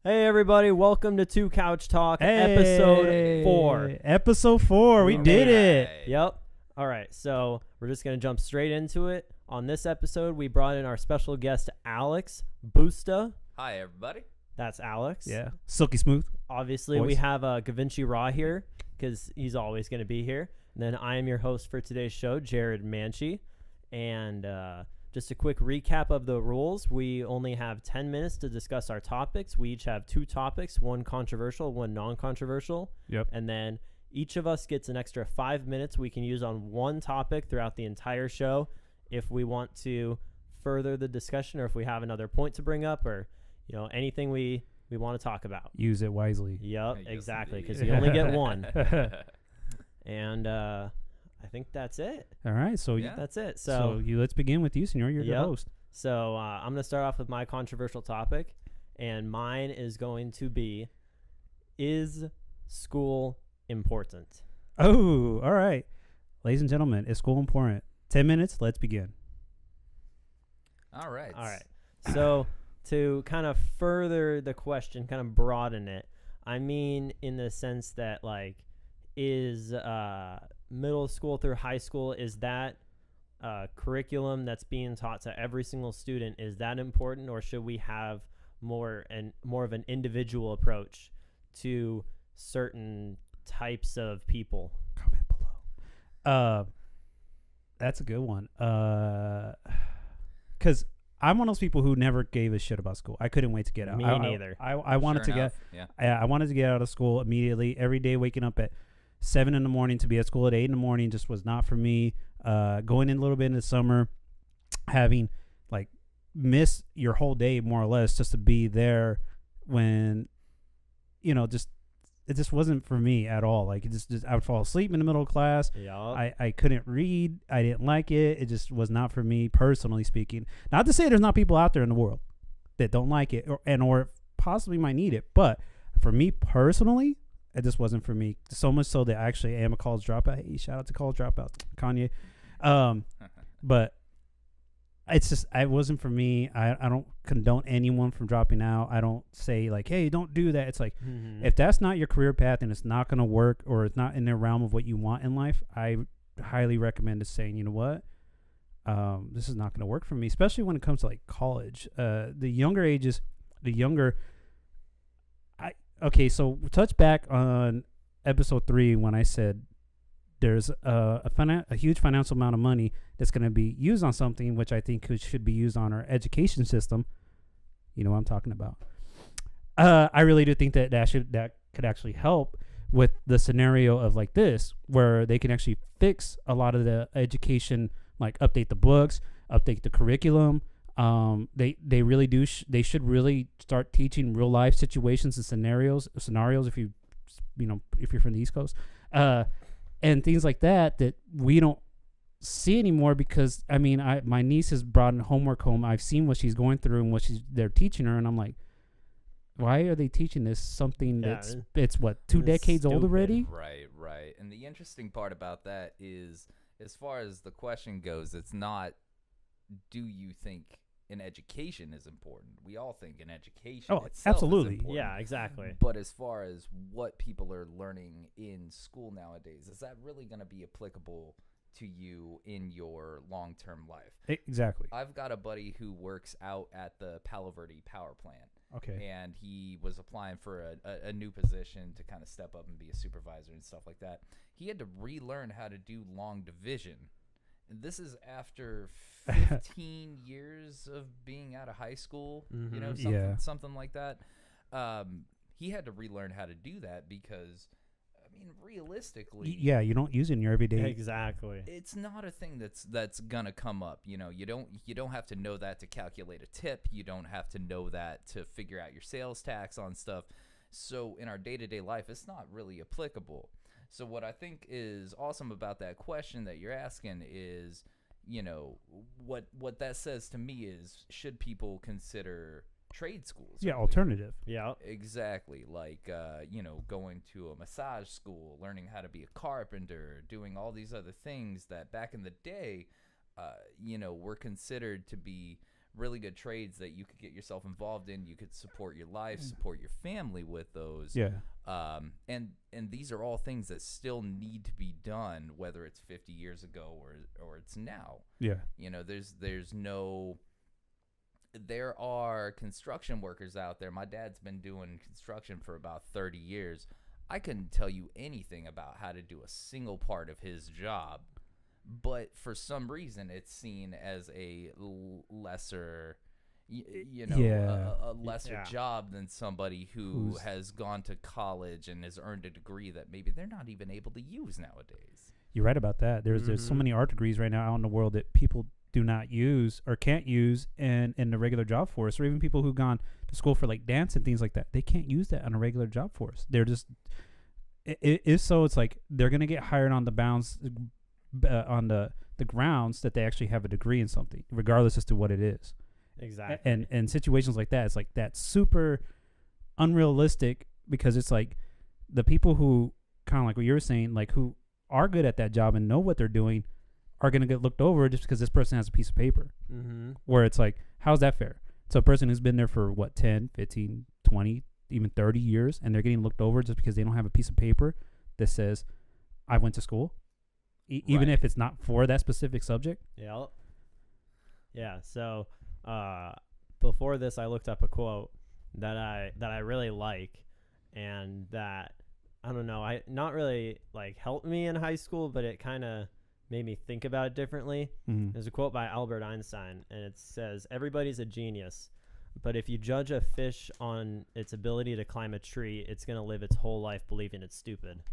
Hey everybody, welcome to Two Couch Talk, Hey, episode 4. Episode 4, we did it. Yep. All right, so we're just going to jump straight into it. On this episode, we brought in our special guest, Alex Busta. Hi, everybody. That's Alex. Yeah, silky smooth. Obviously, we have Gavinci Raw here because he's always going to be here. And then I am your host for today's show, Jared Mannche. And just a quick recap of the rules. We only have 10 minutes to discuss our topics. We each have 2 topics, one controversial, one non-controversial. Yep. And then each of us gets an extra 5 minutes we can use on one topic throughout the entire show if we want to further the discussion or if we have another point to bring up or, you know, anything we want to talk about. Use it wisely. Yep, Yes, exactly, indeed. because you only get one. And I think that's it. All right, so Yeah. That's it. so you let's begin with you, senor. You're the Yep. host. So I'm going to start off with my controversial topic, and mine is going to be, is school important? Oh, all right. Ladies and gentlemen, is school important? 10 minutes, let's begin. All right. All right. So to kind of further the question, kind of broaden it, I mean in the sense that, like, is middle school through high school, is that curriculum that's being taught to every single student, is that important, or should we have more of an individual approach to certain types of people? Comment below. That's a good one. Because I'm one of those people who never gave a shit about school. I couldn't wait to get out. Me neither. I wanted to get. I wanted to get out of school immediately. Every day, waking up at 7 in the morning to be at school at 8 in the morning just was not for me. Going in a little bit in the summer, having like miss your whole day more or less just to be there when, you know, it just wasn't for me at all. Like it just I would fall asleep in the middle of class. Yeah. I couldn't read. I didn't like it. It just was not for me, personally speaking. Not to say there's not people out there in the world that don't like it or possibly might need it, but for me personally, it just wasn't for me. So much so that I actually am a college dropout. Hey, shout out to college dropouts, Kanye. But it's just, it wasn't for me. I don't condone anyone from dropping out. I don't say like, hey, don't do that. It's like, if that's not your career path and it's not going to work or it's not in the realm of what you want in life, I highly recommend just saying, you know what? This is not going to work for me, especially when it comes to like college. The younger ages, okay, so touch back on episode 3 when I said there's a huge financial amount of money that's going to be used on something which I think should be used on our education system. You know what I'm talking about. I really do think that could actually help with the scenario of like this, where they can actually fix a lot of the education, like update the books, update the curriculum. They really do. They should really start teaching real life situations and scenarios. If you're from the East Coast, and things like that we don't see anymore. Because I mean, my niece has brought homework home. I've seen what she's going through and what they're teaching her, and I'm like, why are they teaching this something it's what 2 decades old already? Right. And the interesting part about that is, as far as the question goes, it's not, do you think an education is important? We all think an education itself absolutely. is important. Yeah, exactly. But as far as what people are learning in school nowadays, is that really going to be applicable to you in your long-term life? Exactly. I've got a buddy who works out at the Palo Verde power plant. Okay. And he was applying for a new position to kind of step up and be a supervisor and stuff like that. He had to relearn how to do long division. And this is after 15 years of being out of high school, something like that. He had to relearn how to do that because, I mean, realistically, you don't use it in your everyday. Exactly. it's not a thing that's gonna come up. You know, you don't have to know that to calculate a tip. You don't have to know that to figure out your sales tax on stuff. So in our day-to-day life, it's not really applicable. So what I think is awesome about that question that you're asking is, you know, what that says to me is, should people consider trade schools? Yeah, really? alternative. Yeah. Exactly. Like, going to a massage school, learning how to be a carpenter, doing all these other things that back in the day, were considered to be really good trades that you could get yourself involved in. You could support your life, support your family with those. Yeah. And these are all things that still need to be done, whether it's 50 years ago or it's now. Yeah. You know, there are construction workers out there. My dad's been doing construction for about 30 years. I couldn't tell you anything about how to do a single part of his job, but for some reason it's seen as a lesser, a lesser job than somebody who has gone to college and has earned a degree that maybe they're not even able to use nowadays. You're right about that. There's so many art degrees right now out in the world that people do not use or can't use in the regular job force, or even people who've gone to school for like dance and things like that. They can't use that on a regular job force. They're just it's like they're gonna get hired on the bounds on the grounds that they actually have a degree in something, regardless as to what it is. Exactly. And situations like that, it's like that's super unrealistic, because it's like the people who kind of like what you were saying, like who are good at that job and know what they're doing, are going to get looked over just because this person has a piece of paper. Where it's like, how's that fair? So a person who's been there for 10, 15, 20, even 30 years, and they're getting looked over just because they don't have a piece of paper that says, I went to school, even if it's not for that specific subject. Yeah. So before this, I looked up a quote that I really like, and that, I don't know, not really like helped me in high school, but it kind of made me think about it differently. There's a quote by Albert Einstein, and it says, "Everybody's a genius, but if you judge a fish on its ability to climb a tree, it's going to live its whole life believing it's stupid."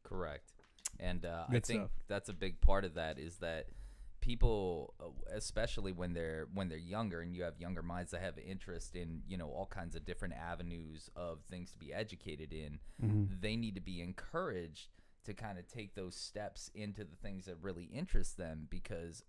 Correct. And I think that's a big part of that, is that people, especially when they're younger, and you have younger minds that have interest in, all kinds of different avenues of things to be educated in, they need to be encouraged to kind of take those steps into the things that really interest them, because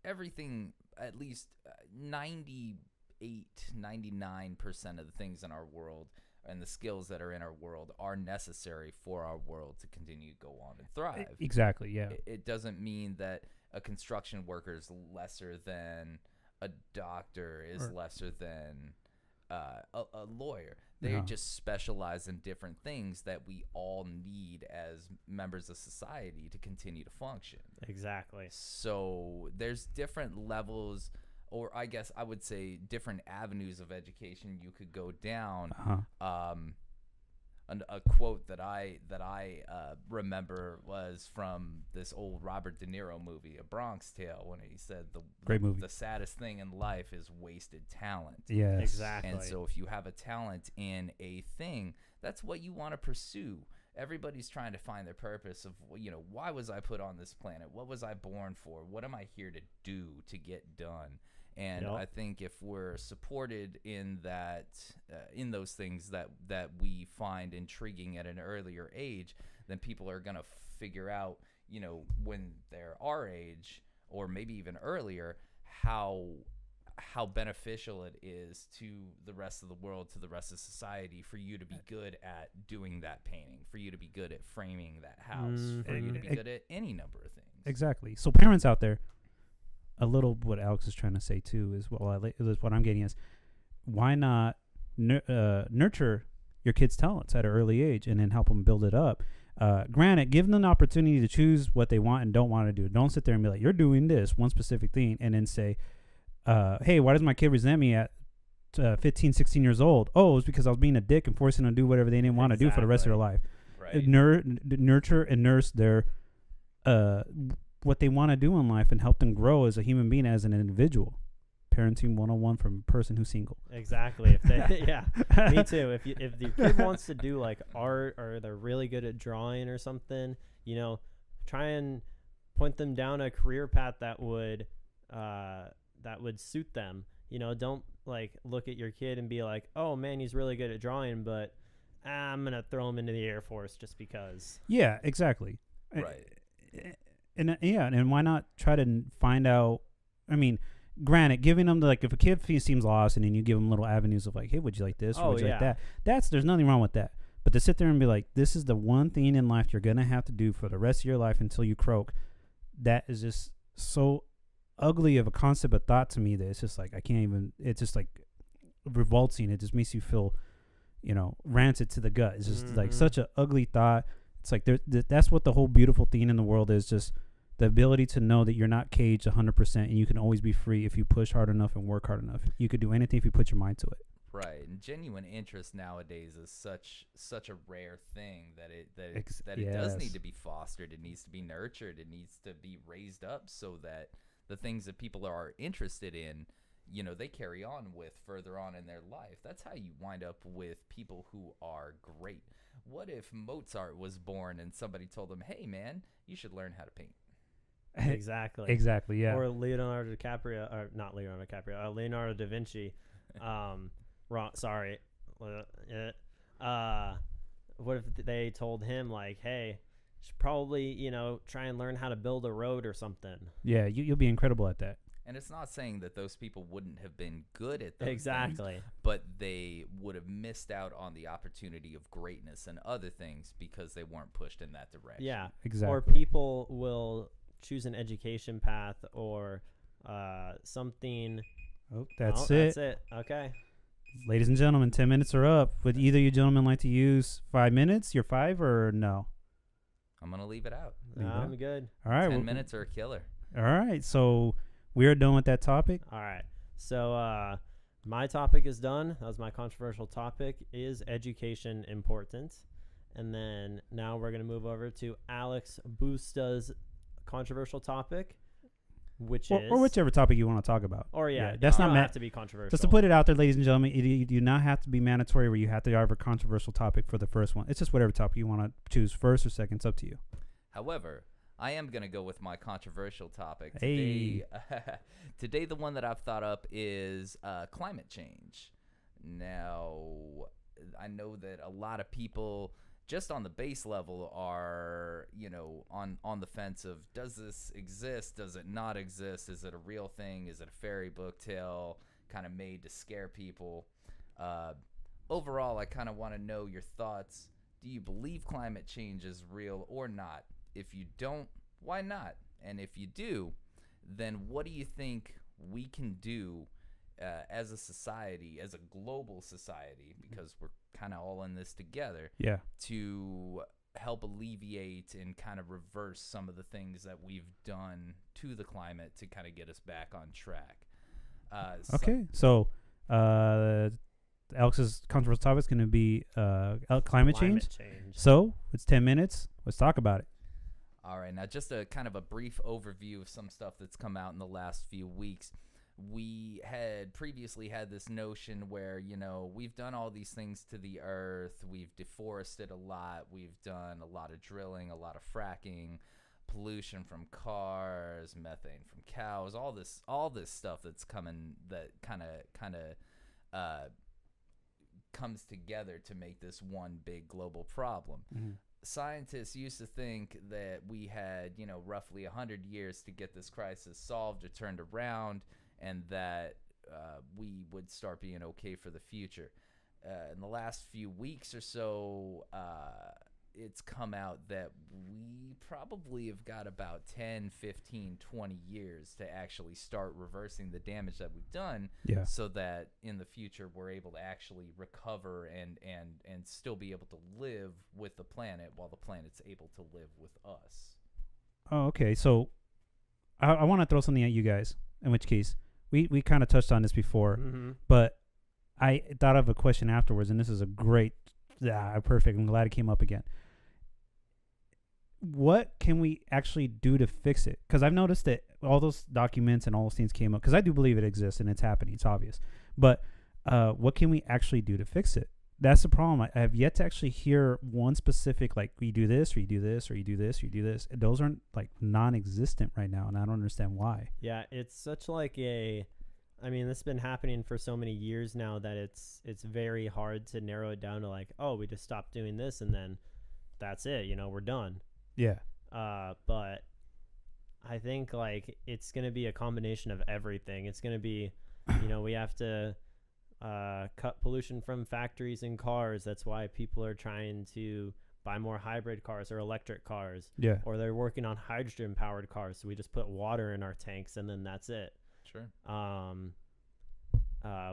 everything, at least 98, 99% of the things in our world and the skills that are in our world are necessary for our world to continue to go on and thrive. Exactly, yeah. It doesn't mean that a construction worker is lesser than a doctor, is lesser than a lawyer. They just specialize in different things that we all need as members of society to continue to function. Exactly. So there's different levels, or I guess I would say different avenues of education you could go down. A quote that I remember was from this old Robert De Niro movie, A Bronx Tale, when he said great movie, the saddest thing in life is wasted talent. Yes. Exactly. And so if you have a talent in a thing, that's what you want to pursue. Everybody's trying to find their purpose of, why was I put on this planet? What was I born for? What am I here to do, to get done? And I think if we're supported in that, in those things that we find intriguing at an earlier age, then people are going to figure out, when they're our age, or maybe even earlier, how beneficial it is to the rest of the world, to the rest of society, for you to be good at doing that painting, for you to be good at framing that house, for you to be good at any number of things. Exactly. So parents out there, a little what Alex is trying to say too is what I'm getting is, why not nurture your kids' talents at an early age and then help them build it up? Granted, give them an opportunity to choose what they want and don't want to do. Don't sit there and be like, you're doing this one specific thing, and then say, hey, why does my kid resent me at 15, 16 years old? Oh, it's because I was being a dick and forcing them to do whatever they didn't want to do for the rest of their life. Right. Nurture and nurse their what they want to do in life, and help them grow as a human being, as an individual. Parenting 101 from a person who's single. Exactly. If they, yeah, me too. If your kid wants to do like art, or they're really good at drawing or something, try and point them down a career path that would suit them. Don't like look at your kid and be like, oh man, he's really good at drawing, but I'm gonna throw him into the Air Force just because. Yeah, exactly. Right. And why not try to find out? I mean, granted, giving them if a kid seems lost, and then you give them little avenues of like, hey, would you like this, or would you like that? There's nothing wrong with that. But to sit there and be like, this is the one thing in life you're gonna have to do for the rest of your life until you croak, that is just so ugly of a concept of thought to me that it's just like I can't even. It's just like revolting. It just makes you feel, rancid to the gut. It's just like such an ugly thought. It's like that's what the whole beautiful thing in the world is, just the ability to know that you're not caged 100% and you can always be free if you push hard enough and work hard enough. You could do anything if you put your mind to it. Right, and genuine interest nowadays is such a rare thing that it Yes. does need to be fostered. It needs to be nurtured. It needs to be raised up so that the things that people are interested in, they carry on with further on in their life. That's how you wind up with people who are great. What if Mozart was born and somebody told him, "Hey, man, you should learn how to paint"? Exactly. Exactly, yeah. Or Leonardo DiCaprio, or not Leonardo DiCaprio, Leonardo da Vinci. Wrong. Sorry. What if they told him like, "Hey, you should probably try and learn how to build a road or something." Yeah, you'll be incredible at that. And it's not saying that those people wouldn't have been good at those Exactly. things, but they would have missed out on the opportunity of greatness and other things because they weren't pushed in that direction. Yeah, Exactly. Or people will choose an education path or something. Oh, that's That's it. Okay. Ladies and gentlemen, 10 minutes are up. Would either you gentlemen like to use 5 minutes? Your 5 or no? I'm going to leave it out. I'm good. All right. 10 minutes are a killer. All right. So we are done with that topic. All right. So my topic is done. That was my controversial topic. Is education important? And then now we're going to move over to Alex Busta's controversial topic, which is... Or whichever topic you want to talk about. Or that's not have to be controversial. Just to put it out there, ladies and gentlemen, you do not have to be mandatory where you have to have a controversial topic for the first one. It's just whatever topic you want to choose first or second. It's up to you. However, I am going to go with my controversial topic. Hey. Today, the one that I've thought up is climate change. Now, I know that a lot of people, just on the base level, are, on the fence of, does this exist? Does it not exist? Is it a real thing? Is it a fairy book tale kind of made to scare people? Overall, I kind of want to know your thoughts. Do you believe climate change is real or not? If you don't, why not? And if you do, then what do you think we can do as a society, as a global society, because we're kind of all in this together, to help alleviate and kind of reverse some of the things that we've done to the climate to kind of get us back on track? Okay, so Alex's controversial topic is going to be climate change. So it's 10 minutes. Let's talk about it. All right, now just a kind of a brief overview of some stuff that's come out in the last few weeks. We had previously had this notion where, we've done all these things to the earth. We've deforested a lot. We've done a lot of drilling, a lot of fracking, pollution from cars, methane from cows, all this stuff that's coming that kind of comes together to make this one big global problem. Mm-hmm. Scientists used to think that we had, roughly 100 years to get this crisis solved or turned around, and that we would start being okay for the future. In the last few weeks or so, it's come out that we probably have got about 10, 15, 20 years to actually start reversing the damage that we've done, so that in the future we're able to actually recover and still be able to live with the planet while the planet's able to live with us. Oh, okay. So I want to throw something at you guys, in which case we kind of touched on this before, but I thought of a question afterwards, and this is a great, perfect. I'm glad it came up again. What can we actually do to fix it? Because I've noticed that all those documents and all those things came up, because I do believe it exists and it's happening. It's obvious. But what can we actually do to fix it? That's the problem. I have yet to actually hear one specific, like, you do this, or you do this, or you do this, or you do this. Those aren't, like, non-existent right now, and I don't understand why. Yeah, it's such like this has been happening for so many years now that it's very hard to narrow it down to, like, oh, we just stopped doing this, and then that's it, we're done. Yeah. But I think, like, it's going to be a combination of everything. It's going to be, we have to cut pollution from factories and cars. That's why people are trying to buy more hybrid cars or electric cars, Yeah. or they're working on hydrogen powered cars. So we just put water in our tanks and then that's it. Sure.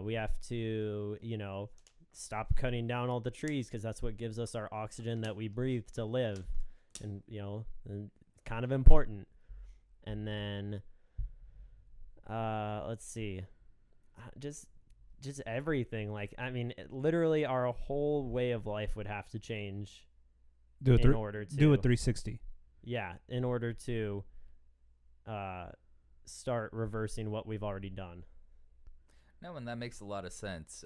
We have to, stop cutting down all the trees because that's what gives us our oxygen that we breathe to live, and and kind of important. And then, let's see, just everything. Like, I mean, literally, our whole way of life would have to change Do in order to do a 360. Yeah, in order to start reversing what we've already done. No, and that makes a lot of sense.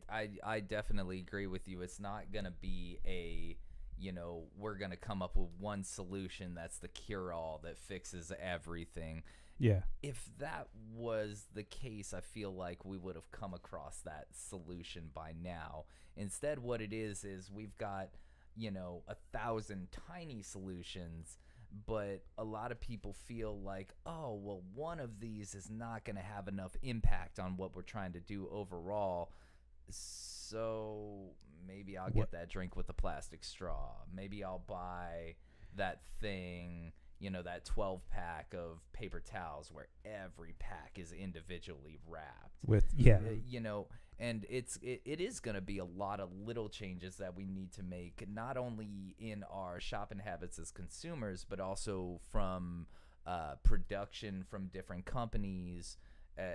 I definitely agree with you. It's not gonna be we're gonna come up with one solution that's the cure-all that fixes everything. Yeah. If that was the case, I feel like we would have come across that solution by now. Instead, what it is we've got 1,000 tiny solutions. But a lot of people feel like, oh, well, one of these is not going to have enough impact on what we're trying to do overall. So maybe I'll get that drink with the plastic straw. Maybe I'll buy that thing, that 12-pack of paper towels where every pack is individually wrapped. With And it is going to be a lot of little changes that we need to make, not only in our shopping habits as consumers, but also from production from different companies,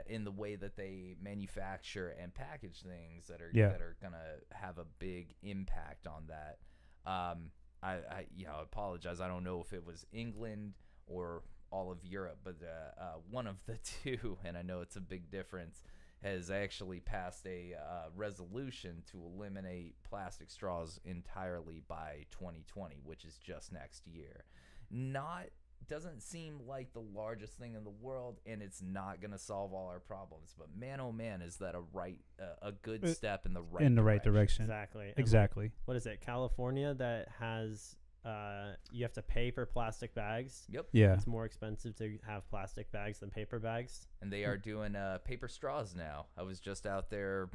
in the way that they manufacture and package things that are going to have a big impact on that. I apologize. I don't know if it was England or all of Europe, but one of the two, and I know it's a big difference, has actually passed a resolution to eliminate plastic straws entirely by 2020, which is just next year. Doesn't seem like the largest thing in the world, and it's not going to solve all our problems. But man, oh man, is that a good step in the right direction. Exactly. Exactly. What is it? California that has you have to pay for plastic bags. Yep. Yeah. It's more expensive to have plastic bags than paper bags. And they are doing paper straws now. I was just out there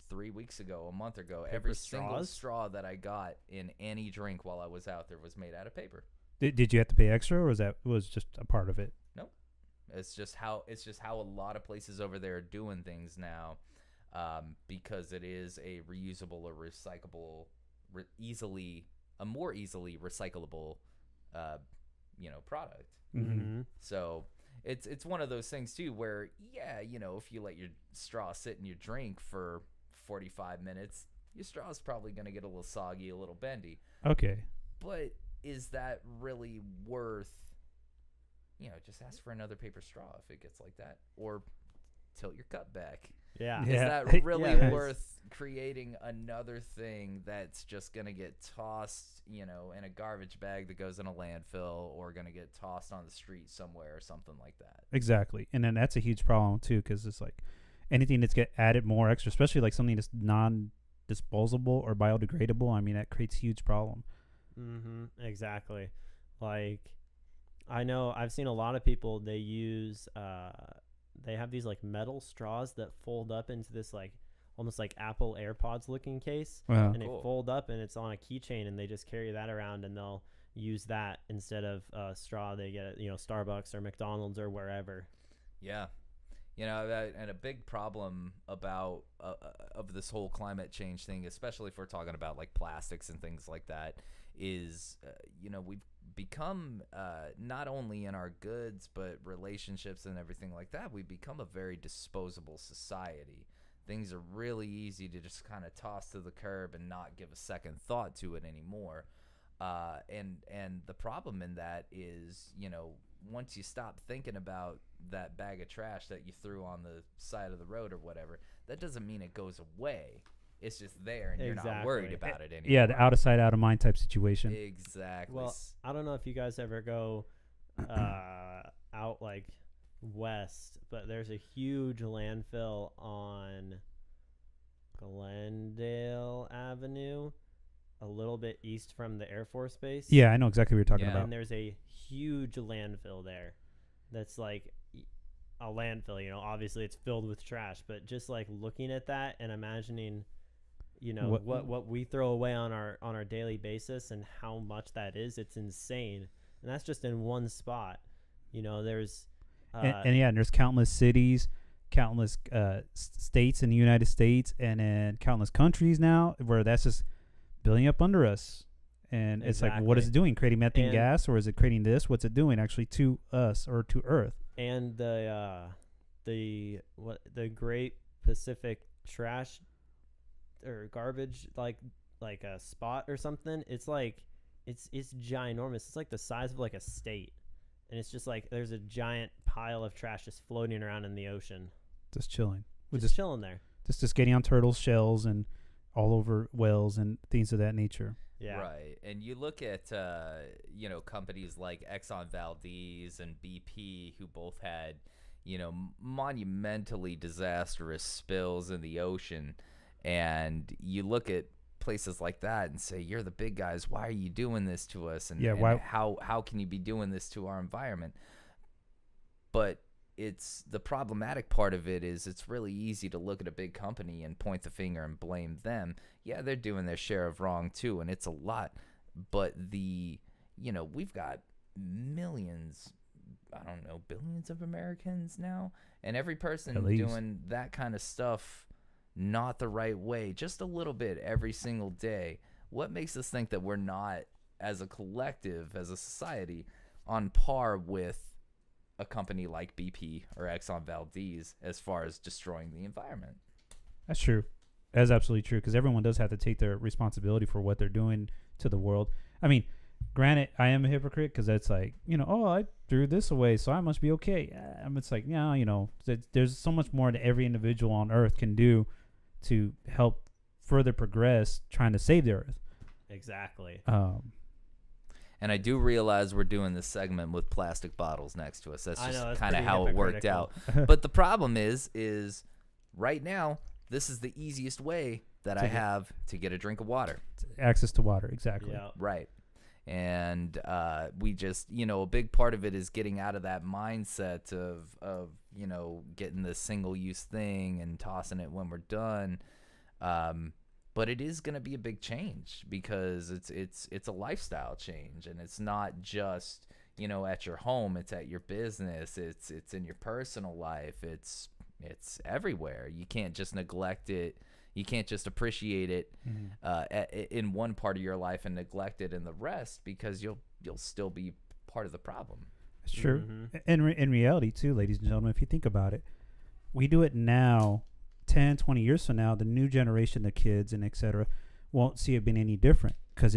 3 weeks ago, a month ago. Every single straw that I got in any drink while I was out there was made out of paper. Did you have to pay extra, or was just a part of it? Nope. It's just how a lot of places over there are doing things now, because it is a reusable or recyclable, more easily recyclable, product. Mm-hmm. So it's one of those things too, where if you let your straw sit in your drink for 45 minutes, your straw is probably going to get a little soggy, a little bendy. Okay. But is that really worth, just ask for another paper straw if it gets like that, or tilt your cup back. Yeah. Is that really worth creating another thing that's just going to get tossed, in a garbage bag that goes in a landfill, or going to get tossed on the street somewhere or something like that? Exactly. And then that's a huge problem too, because it's like anything that's get added more extra, especially like something that's non-disposable or biodegradable, I mean, that creates huge problem. Mm-hmm. Exactly. Like, I know I've seen a lot of people, they use they have these like metal straws that fold up into this like almost like Apple AirPods looking case. Wow. And they fold up and it's on a keychain, and they just carry that around, and they'll use that instead of straw they get at Starbucks or McDonald's or wherever. Yeah. And a big problem about of this whole climate change thing, especially if we're talking about like plastics and things like that, is we've become, not only in our goods but relationships and everything like that, we've become a very disposable society. Things are really easy to just kind of toss to the curb and not give a second thought to it anymore. And the problem in that is, once you stop thinking about that bag of trash that you threw on the side of the road or whatever, that doesn't mean it goes away. It's just there, and you're not worried about it anymore. Yeah, the out of sight, out of mind type situation. Exactly. Well, I don't know if you guys ever go out like west, but there's a huge landfill on Glendale Avenue, a little bit east from the Air Force Base. Yeah, I know exactly what you're talking about. And there's a huge landfill there that's like a landfill. Obviously it's filled with trash, but just like looking at that and imagining you know, what we throw away on our daily basis and how much that is. It's insane. And that's just in one spot. You know, there's and there's countless cities, countless states in the United States, and then countless countries now where that's just building up under us. And it's like, what is it doing? Creating methane gas, or is it creating this? What's it doing actually to us or to Earth? And the Great Pacific Trash or garbage like a spot or something. It's like it's ginormous. It's like the size of like a state, and it's just like there's a giant pile of trash just floating around in the ocean, just chilling. We're just chilling there, just getting on turtles' shells and all over whales and things of that nature. Yeah. Right. And you look at, you know, companies like Exxon Valdez and BP, who both had, you know, monumentally disastrous spills in the ocean. And you look at places like that and say, you're the big guys. Why are you doing this to us? And, how can you be doing this to our environment? But it's the problematic part of it is it's really easy to look at a big company and point the finger and blame them. Yeah, they're doing their share of wrong too, and it's a lot. But we've got millions, I don't know, billions of Americans now, and every person doing that kind of stuff not the right way, just a little bit every single day. What makes us think that we're not, as a collective, as a society, on par with a company like BP or Exxon Valdez as far as destroying the environment? That's true. That's absolutely true, because everyone does have to take their responsibility for what they're doing to the world. I mean, granted, I am a hypocrite because it's like, I threw this away, so I must be okay. It's like, there's so much more that every individual on Earth can do to help further progress trying to save the Earth. Exactly. And I do realize we're doing this segment with plastic bottles next to us. That's just kind of how it worked out. But the problem is right now, this is the easiest way that I have to get a drink of water. Access to water, exactly. Yeah. Right. And we just, a big part of it is getting out of that mindset of getting the single-use thing and tossing it when we're done. But it is going to be a big change because it's a lifestyle change, and it's not just, at your home, it's at your business, it's in your personal life, it's everywhere. You can't just neglect it. You can't just appreciate it in one part of your life and neglect it in the rest, because you'll still be part of the problem. It's true. And in reality too, ladies and gentlemen, if you think about it, we do it now. 10, 20 years from now, the new generation, the kids and etc., won't see it being any different, because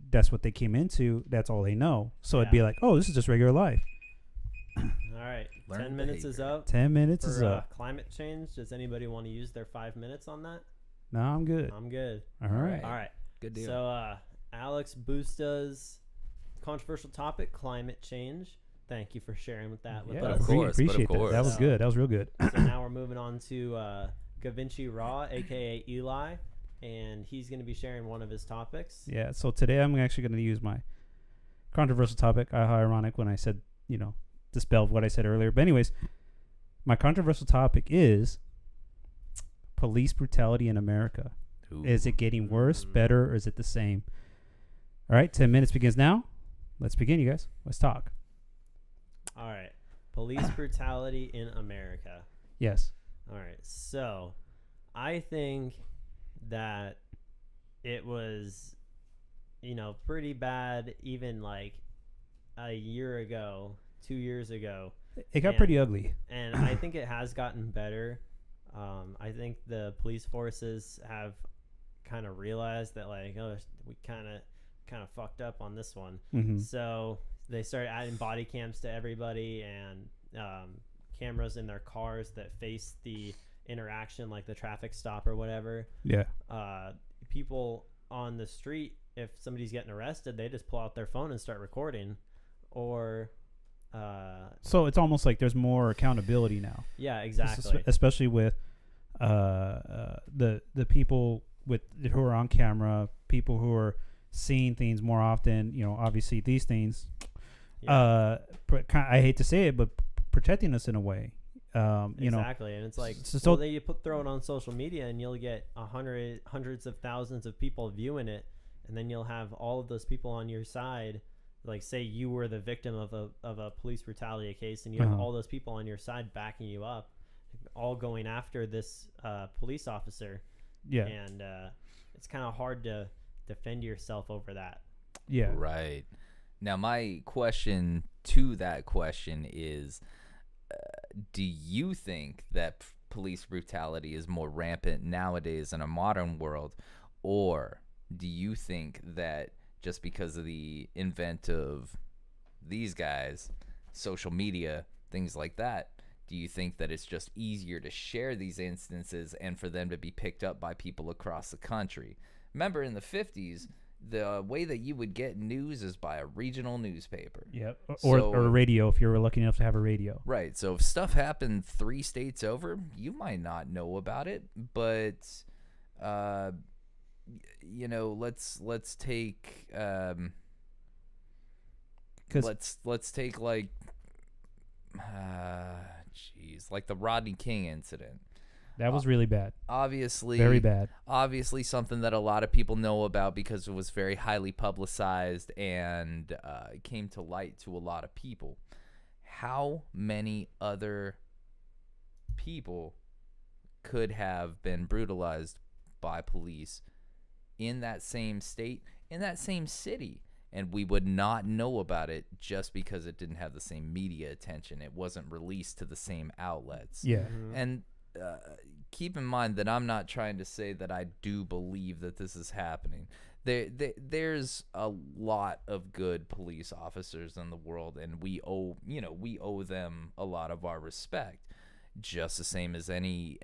that's what they came into. That's all they know. So it'd be like, oh, this is just regular life. All right. 10 minutes is up. 10 minutes is up. Climate change. Does anybody want to use their 5 minutes on that? No, I'm good. I'm good. All right. All right. Good deal. So, Alex Busta's controversial topic, climate change. Thank you for sharing with that with us. Of course. Appreciate that. That was good. That was real good. So now we're moving on to Gavinci Raw, a.k.a. Eli, and he's going to be sharing one of his topics. Yeah, so today I'm actually going to use my controversial topic. How ironic when I said, dispelled what I said earlier. But anyways, my controversial topic is police brutality in America. Ooh. Is it getting worse, better, or is it the same? All right, 10 minutes begins now. Let's begin, you guys. Let's talk. All right. Police brutality in America. Yes. All right, so I think that it was, pretty bad even like a year ago, 2 years ago. It got pretty ugly. And I think it has gotten better. I think the police forces have kind of realized that, like, we kind of fucked up on this one. Mm-hmm. So they started adding body cams to everybody and cameras in their cars that face the interaction, like the traffic stop or whatever. Yeah. People on the street, if somebody's getting arrested, they just pull out their phone and start recording. Or so it's almost like there's more accountability now. Yeah, exactly. Especially with the people who are on camera, people who are seeing things more often. Obviously these things. Yeah. I hate to say it, but protecting us in a way. Exactly, and it's like, so well, then you throw it on social media, and you'll get hundreds of thousands of people viewing it, and then you'll have all of those people on your side. Like, say you were the victim of a police brutality case, and you have all those people on your side backing you up, all going after this police officer. Yeah, and it's kind of hard to defend yourself over that. Yeah, right. Now, my question to that question is, do you think that police brutality is more rampant nowadays in a modern world, or do you think that just because of the invent of these guys, social media, things like that, do you think that it's just easier to share these instances and for them to be picked up by people across the country? Remember, in the 50s, the way that you would get news is by a regional newspaper. Yep. Or a radio, if you were lucky enough to have a radio. Right. So if stuff happened 3 states over, you might not know about it, but let's take let's take like like the Rodney King incident. That was really bad. Obviously, very bad. Obviously, something that a lot of people know about because it was very highly publicized and it came to light to a lot of people. How many other people could have been brutalized by police in that same state, in that same city, and we would not know about it just because it didn't have the same media attention? It wasn't released to the same outlets. Yeah. Mm-hmm. And keep in mind that I'm not trying to say that I do believe that this is happening. There's a lot of good police officers in the world, and we owe them a lot of our respect, just the same as any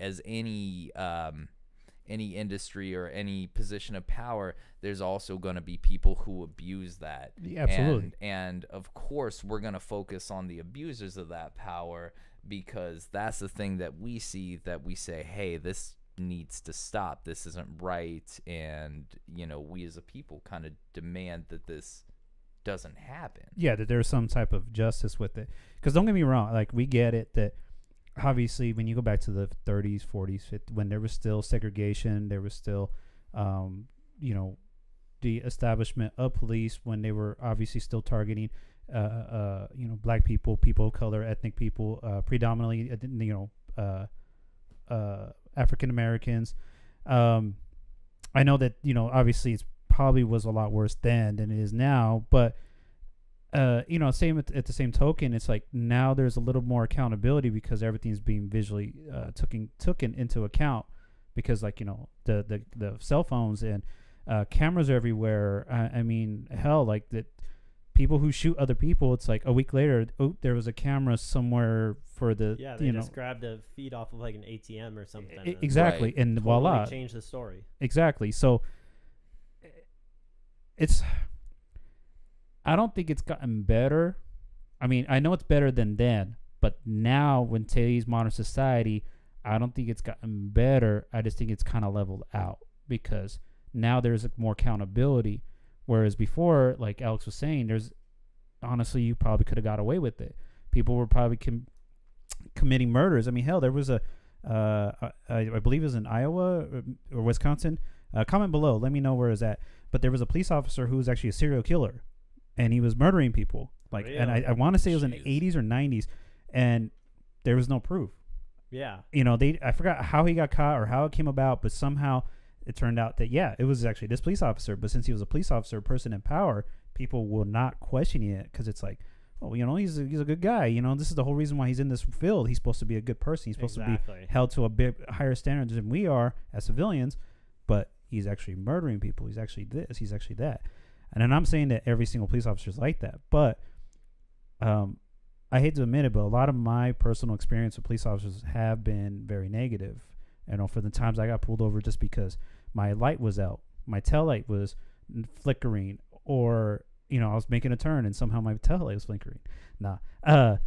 industry or any position of power. There's also going to be people who abuse that. Yeah, absolutely. And of course, we're going to focus on the abusers of that power, because that's the thing that we see, that we say, hey, this needs to stop. This isn't right. And, we as a people kind of demand that this doesn't happen. Yeah, that there's some type of justice with it. Because don't get me wrong, like, we get it that obviously when you go back to the 30s, 40s, 50s, when there was still segregation, there was still, the establishment of police, when they were obviously still targeting black people, people of color, ethnic people, predominantly, African Americans. I know that, obviously it's probably was a lot worse then than it is now, but, same at the same token, it's like now there's a little more accountability because everything's being visually taken into account, because the cell phones and cameras are everywhere. I mean, hell, like that. People who shoot other people, it's like a week later, there was a camera somewhere for the, they just grabbed a feed off of like an ATM or something. Exactly. Right. And totally voila. Change the story. Exactly. So I don't think it's gotten better. I mean, I know it's better than then, but now when today's modern society, I don't think it's gotten better. I just think it's kind of leveled out, because now there's more accountability. Whereas before, like Alex was saying, honestly, you probably could have got away with it. People were probably committing murders. I mean, hell, there was I believe it was in Iowa or Wisconsin. Comment below. Let me know where it's at. But there was a police officer who was actually a serial killer, and he was murdering people. Like, Really? And I want to say it was in the 80s or 90s, and there was no proof. Yeah. I forgot how he got caught or how it came about, but somehow it turned out that, it was actually this police officer. But since he was a police officer, a person in power, people will not question it, because it's like, oh, he's a good guy. This is the whole reason why he's in this field. He's supposed to be a good person. He's supposed to be held to a bit higher standards than we are as civilians. But he's actually murdering people. He's actually this. He's actually that. And then I'm saying that every single police officer is like that. But I hate to admit it, but a lot of my personal experience with police officers have been very negative. For the times I got pulled over just because my light was out, my tail light was flickering, or I was making a turn and somehow my tail light was flickering. Nah. I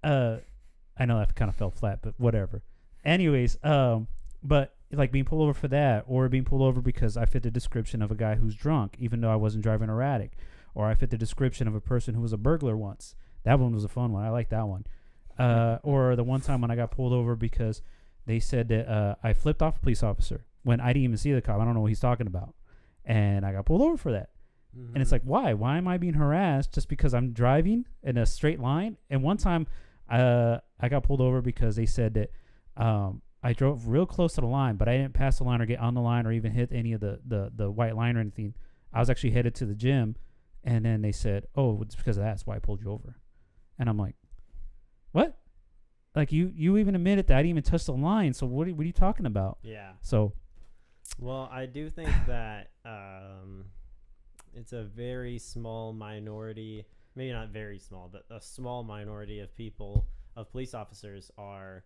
know that kind of fell flat, but whatever. Anyways, but like being pulled over for that, or being pulled over because I fit the description of a guy who's drunk, even though I wasn't driving erratic, or I fit the description of a person who was a burglar once. That one was a fun one. I like that one. Or the one time when I got pulled over because they said that I flipped off a police officer when I didn't even see the cop. I don't know what he's talking about. And I got pulled over for that. Mm-hmm. And it's like, why? Why am I being harassed just because I'm driving in a straight line? And one time I got pulled over because they said that I drove real close to the line, but I didn't pass the line or get on the line or even hit any of the white line or anything. I was actually headed to the gym. And then they said, oh, it's because of that. That's why I pulled you over. And I'm like, what? Like, you even admitted that I didn't even touch the line. So what are you talking about? Yeah. So. Well, I do think that it's a very small minority, maybe not very small, but a small minority of police officers are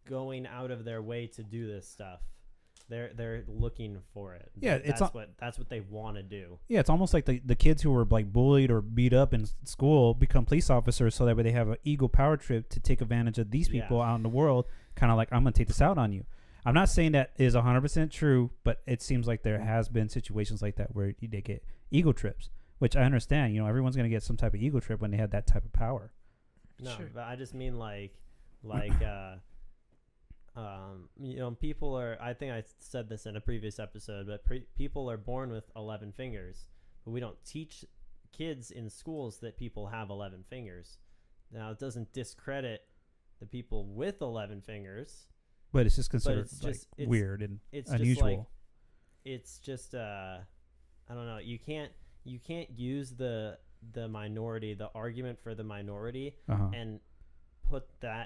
going out of their way to do this stuff. They're looking for it. Yeah, that's what they want to do. Yeah, it's almost like the kids who were like bullied or beat up in school become police officers so that way they have an ego power trip to take advantage of these people out in the world. Kind of like, I'm gonna take this out on you. I'm not saying that is 100% true, but it seems like there has been situations like that where they get ego trips, which I understand. You know, everyone's gonna get some type of ego trip when they have that type of power. No, Sure. but I just mean like you know, people are, I think I said this in a previous episode, but people are born with 11 fingers, but we don't teach kids in schools that people have 11 fingers. Now, it doesn't discredit the people with 11 fingers, but it's just considered it's weird and it's unusual. It's just I don't know. You can't use the minority, the argument for the minority, and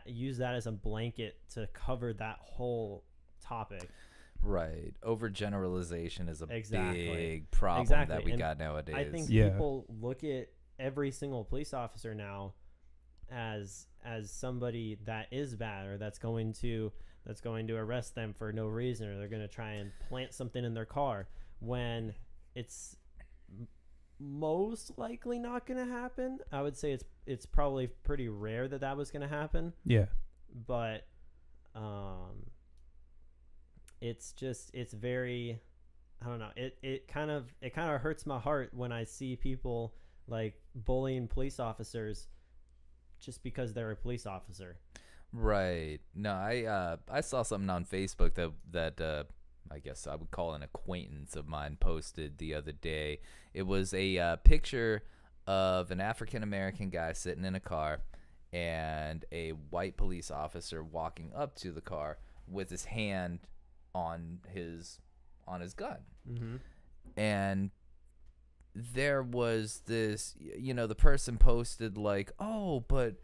use that as a blanket to cover that whole topic. Right. Overgeneralization is a Exactly. big problem that we got nowadays. I think people look at every single police officer now as somebody that is bad, or that's going to arrest them for no reason, or they're going to try and plant something in their car, when it's most likely not going to happen. I would say it's probably pretty rare that was going to happen. Yeah. But it's very, I don't know. It kind of hurts my heart when I see people like bullying police officers just because they're a police officer. Right. No, I saw something on Facebook that I guess I would call an acquaintance of mine posted the other day. It was a picture of an African-American guy sitting in a car and a white police officer walking up to the car with his hand on his gun. Mm-hmm. And there was this, you know, the person posted like, oh, but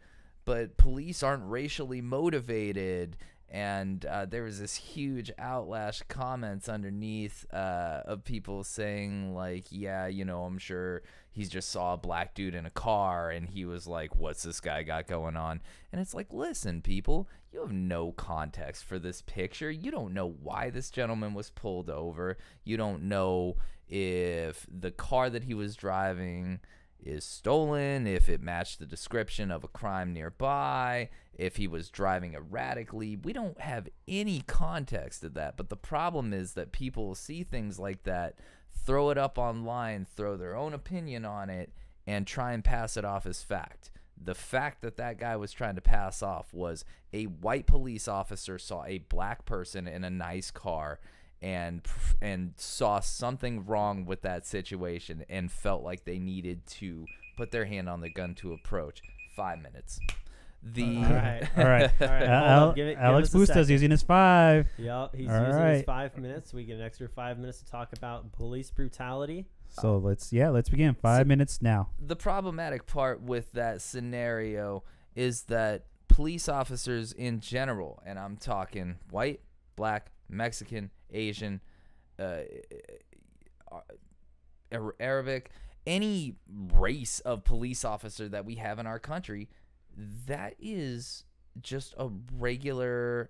police aren't racially motivated. And there was this huge outlash comments underneath of people saying like, yeah, you know, I'm sure he just saw a black dude in a car and he was like, what's this guy got going on? And it's like, listen, people, you have no context for this picture. You don't know why this gentleman was pulled over. You don't know if the car that he was driving is stolen, if it matched the description of a crime nearby, if he was driving erratically. We don't have any context of that. But the problem is that people see things like that, throw it up online, throw their own opinion on it, and try and pass it off as fact. The fact that guy was trying to pass off was a white police officer saw a black person in a nice car and saw something wrong with that situation and felt like they needed to put their hand on the gun to approach. 5 minutes. All right. Alex Busta's using his 5. Yep, he's using his 5 minutes. We get an extra 5 minutes to talk about police brutality. So let's begin. 5 minutes now. The problematic part with that scenario is that police officers in general, and I'm talking white, black, Mexican, Asian, Arabic, any race of police officer that we have in our country, that is just a regular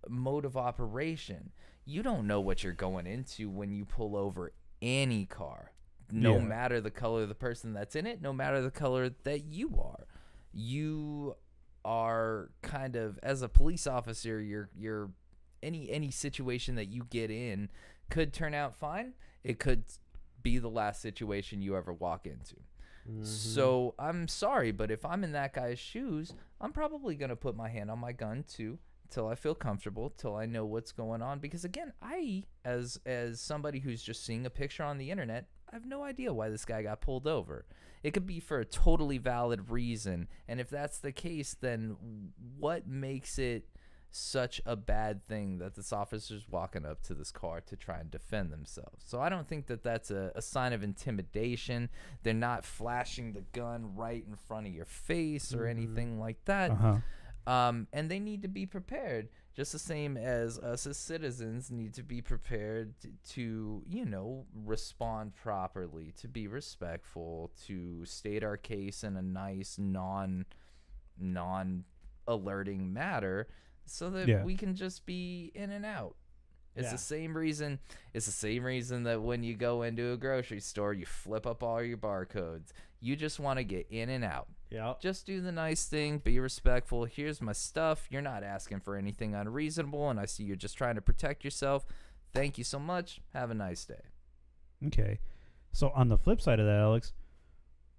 mode of operation. You don't know what you're going into when you pull over any car, no matter the color of the person that's in it, no matter the color that you are. You are kind of, as a police officer, you're any situation that you get in could turn out fine. It could be the last situation you ever walk into. So I'm sorry, but if I'm in that guy's shoes, I'm probably going to put my hand on my gun too, till I feel comfortable, till I know what's going on. Because again, I, as somebody who's just seeing a picture on the internet, I have no idea why this guy got pulled over. It could be for a totally valid reason. And if that's the case, then what makes it such a bad thing that this officer's walking up to this car to try and defend themselves? So I don't think that that's a sign of intimidation. They're not flashing the gun right in front of your face or anything like that. And they need to be prepared, just the same as us as citizens need to be prepared to, you know, respond properly, to be respectful, to state our case in a nice, non-alerting manner, so that we can just be in and out. It's the same reason. It's the same reason that when you go into a grocery store, you flip up all your barcodes. You just want to get in and out. Just do the nice thing. Be respectful. Here's my stuff. You're not asking for anything unreasonable, and I see you're just trying to protect yourself. Thank you so much. Have a nice day. Okay. So on the flip side of that, Alex,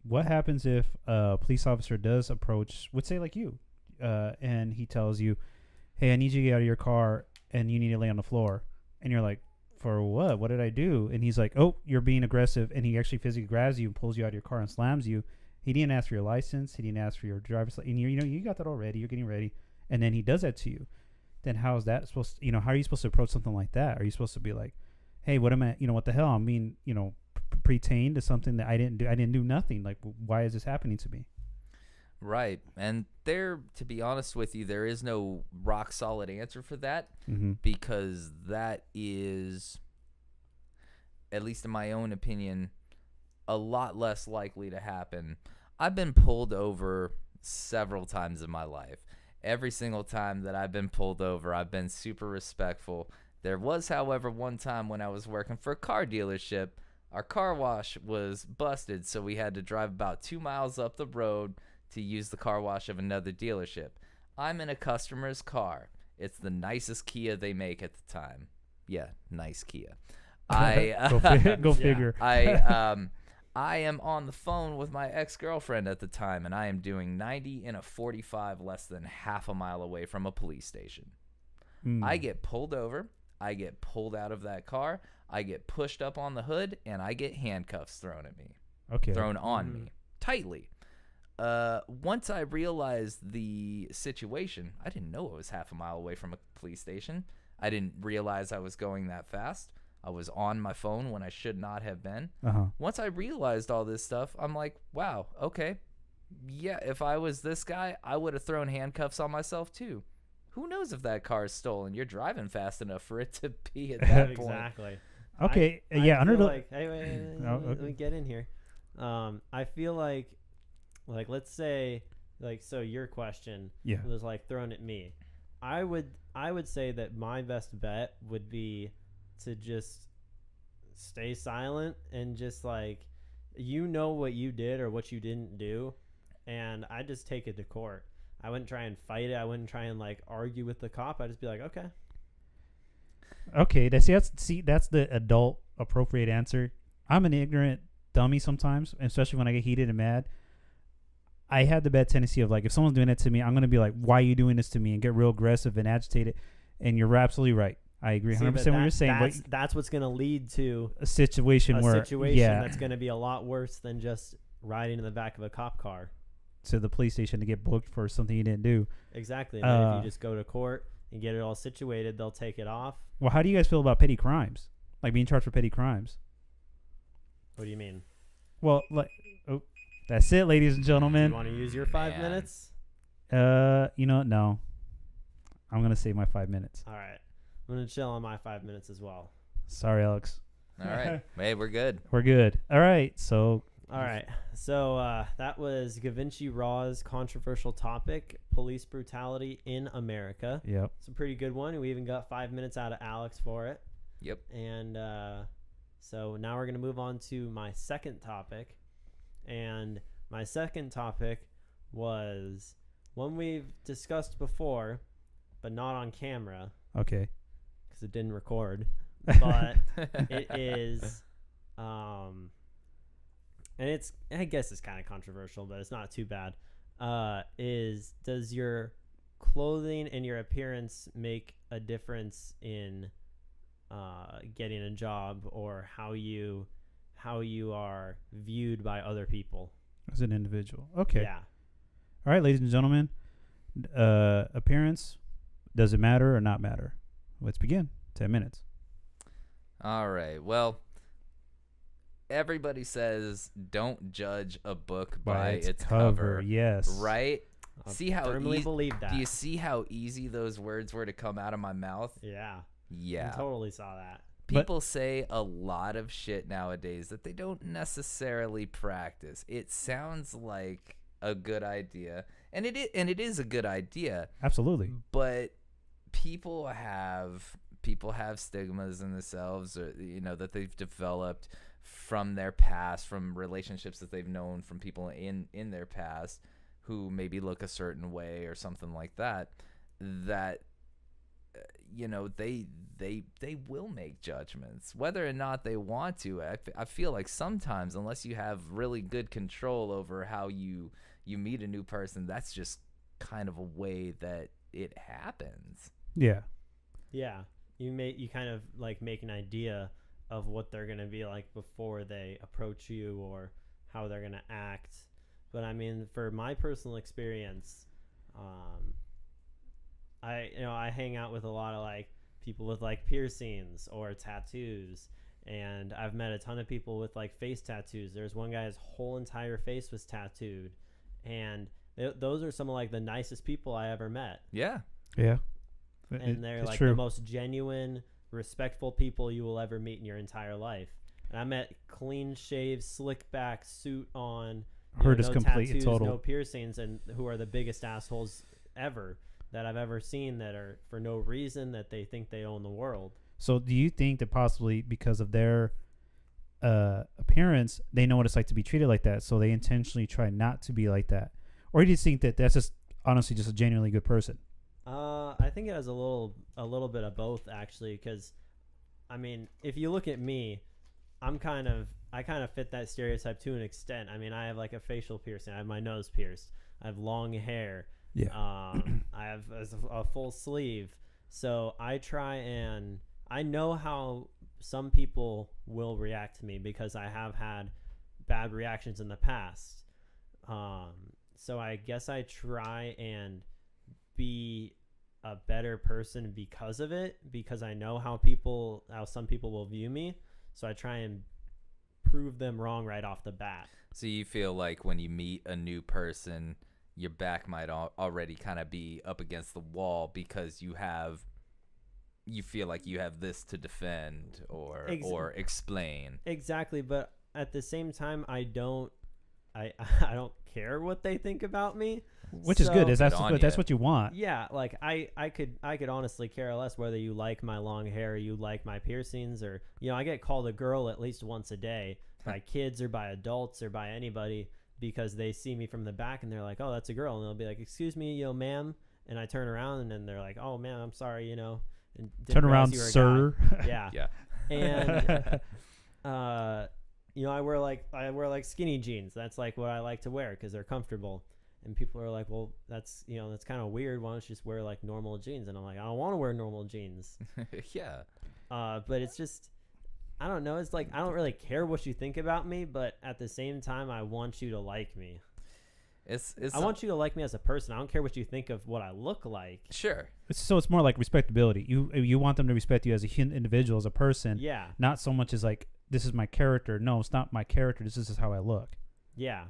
what happens if a police officer does approach, would say like you, and he tells you, hey, I need you to get out of your car and you need to lay on the floor. And you're like, for what? What did I do? And he's like, oh, you're being aggressive. And he actually physically grabs you and pulls you out of your car and slams you. He didn't ask for your license. He didn't ask for your driver's license. And you got that already. You're getting ready. And then he does that to you. Then how is that supposed to, how are you supposed to approach something like that? Are you supposed to be like, hey, what am I, what the hell? I'm being, pertained to something that I didn't do. I didn't do nothing. Like, why is this happening to me? Right. And to be honest with you, there is no rock solid answer for that, because that is, at least in my own opinion, a lot less likely to happen. I've been pulled over several times in my life. Every single time that I've been pulled over, I've been super respectful. There was, however, one time when I was working for a car dealership, our car wash was busted, so we had to drive about 2 miles up the road to use the car wash of another dealership. I'm in a customer's car. It's the nicest Kia they make at the time. Yeah, nice Kia. Go figure. I am on the phone with my ex-girlfriend at the time, and I am doing 90 in a 45 less than half a mile away from a police station. I get pulled over. I get pulled out of that car. I get pushed up on the hood, and I get handcuffs thrown at me. Thrown on me tightly. Once I realized the situation, I didn't know it was half a mile away from a police station. I didn't realize I was going that fast. I was on my phone when I should not have been. Once I realized all this stuff, I'm like, wow, okay. Yeah, if I was this guy, I would have thrown handcuffs on myself too. Who knows if that car is stolen? You're driving fast enough for it to be at that point. Exactly. Okay, I under feel the... like, hey, wait, let me get in here. I feel like let's say, so your question was thrown at me. I would say that my best bet would be to just stay silent and just what you did or what you didn't do, and I just take it to court. I wouldn't try and fight it. I wouldn't try and argue with the cop. I'd just be like, okay. That's the adult appropriate answer. I'm an ignorant dummy sometimes, especially when I get heated and mad. I have the bad tendency of if someone's doing that to me, I'm going to be like, why are you doing this to me? And get real aggressive and agitated. And you're absolutely right. I agree 100% what you're saying. That's what's going to lead to a situation that's going to be a lot worse than just riding in the back of a cop car to the police station to get booked for something you didn't do. Exactly. And then if you just go to court and get it all situated, they'll take it off. Well, how do you guys feel about petty crimes? Being charged for petty crimes? What do you mean? Well, that's it, ladies and gentlemen. You want to use your 5 minutes? No. I'm going to save my 5 minutes. All right. I'm going to chill on my 5 minutes as well. Sorry, Alex. All right. Hey, we're good. We're good. All right. So that was Gavinci Raw's controversial topic, police brutality in America. Yep. It's a pretty good one. We even got 5 minutes out of Alex for it. Yep. And so now we're going to move on to my second topic. And my second topic was one we've discussed before, but not on camera. Okay. Because it didn't record. But it is and I guess it's kind of controversial, but it's not too bad. Does your clothing and your appearance make a difference in getting a job or how you are viewed by other people as an individual? Okay. Yeah. All right, ladies and gentlemen. Appearance, does it matter or not matter? Let's begin. 10 minutes. All right. Well, everybody says don't judge a book by its cover. Yes. Right? I See how firmly believe that. Do you see how easy those words were to come out of my mouth? Yeah. Yeah. I totally saw that. People say a lot of shit nowadays that they don't necessarily practice. It sounds like a good idea, and it is a good idea. Absolutely. But people have stigmas in themselves, or, that they've developed from their past, from relationships that they've known from people in their past who maybe look a certain way or something like that, that they will make judgments whether or not they want to. I feel like sometimes, unless you have really good control over how you meet a new person, that's just kind of a way that it happens. Yeah. Yeah. You kind of like make an idea of what they're going to be like before they approach you or how they're going to act. But I mean, for my personal experience, I hang out with a lot of like people with like piercings or tattoos, and I've met a ton of people with like face tattoos. There's one guy, his whole entire face was tattooed, and those are some of like the nicest people I ever met. Yeah. Yeah. And they're like true. the most genuine, respectful people you will ever meet in your entire life. And I met clean shaved, slick back, suit on, Heard no is complete tattoos, total. no piercings, and who are the biggest assholes ever that I've ever seen, that are for no reason, that they think they own the world. So do you think that possibly because of their appearance, they know what it's like to be treated like that, so they intentionally try not to be like that? Or do you think that that's just honestly just a genuinely good person? I think it has a little bit of both, actually, because I mean, if you look at me, I kind of fit that stereotype to an extent. I mean, I have like a facial piercing, I have my nose pierced, I have long hair, I have a full sleeve. So I know how some people will react to me because I have had bad reactions in the past. So I guess I try and be a better person because of it, because I know how some people will view me. So I try and prove them wrong right off the bat. So you feel like when you meet a new person, your back might already kind of be up against the wall because you feel like you have this to defend or explain. Exactly, but at the same time, I don't care what they think about me. Which is good. That's what you want. Yeah, like I could honestly care less whether you like my long hair or you like my piercings, or I get called a girl at least once a day by kids or by adults or by anybody because they see me from the back and they're like, "Oh, that's a girl," and they'll be like, "Excuse me, ma'am," and I turn around and then they're like, "Oh man, I'm sorry," and turn around, sir. Yeah. Yeah. And I wear like skinny jeans. That's like what I like to wear because they're comfortable. And people are like, well, that's kind of weird. Why don't you just wear like normal jeans? And I'm like, I don't want to wear normal jeans. Yeah. But it's just, I don't know. It's like, I don't really care what you think about me, but at the same time, I want you to like me. I want you to like me as a person. I don't care what you think of what I look like. Sure. So it's more like respectability. You want them to respect you as a individual, as a person. Yeah. Not so much as like, this is my character. No, it's not my character. This is how I look. Yeah.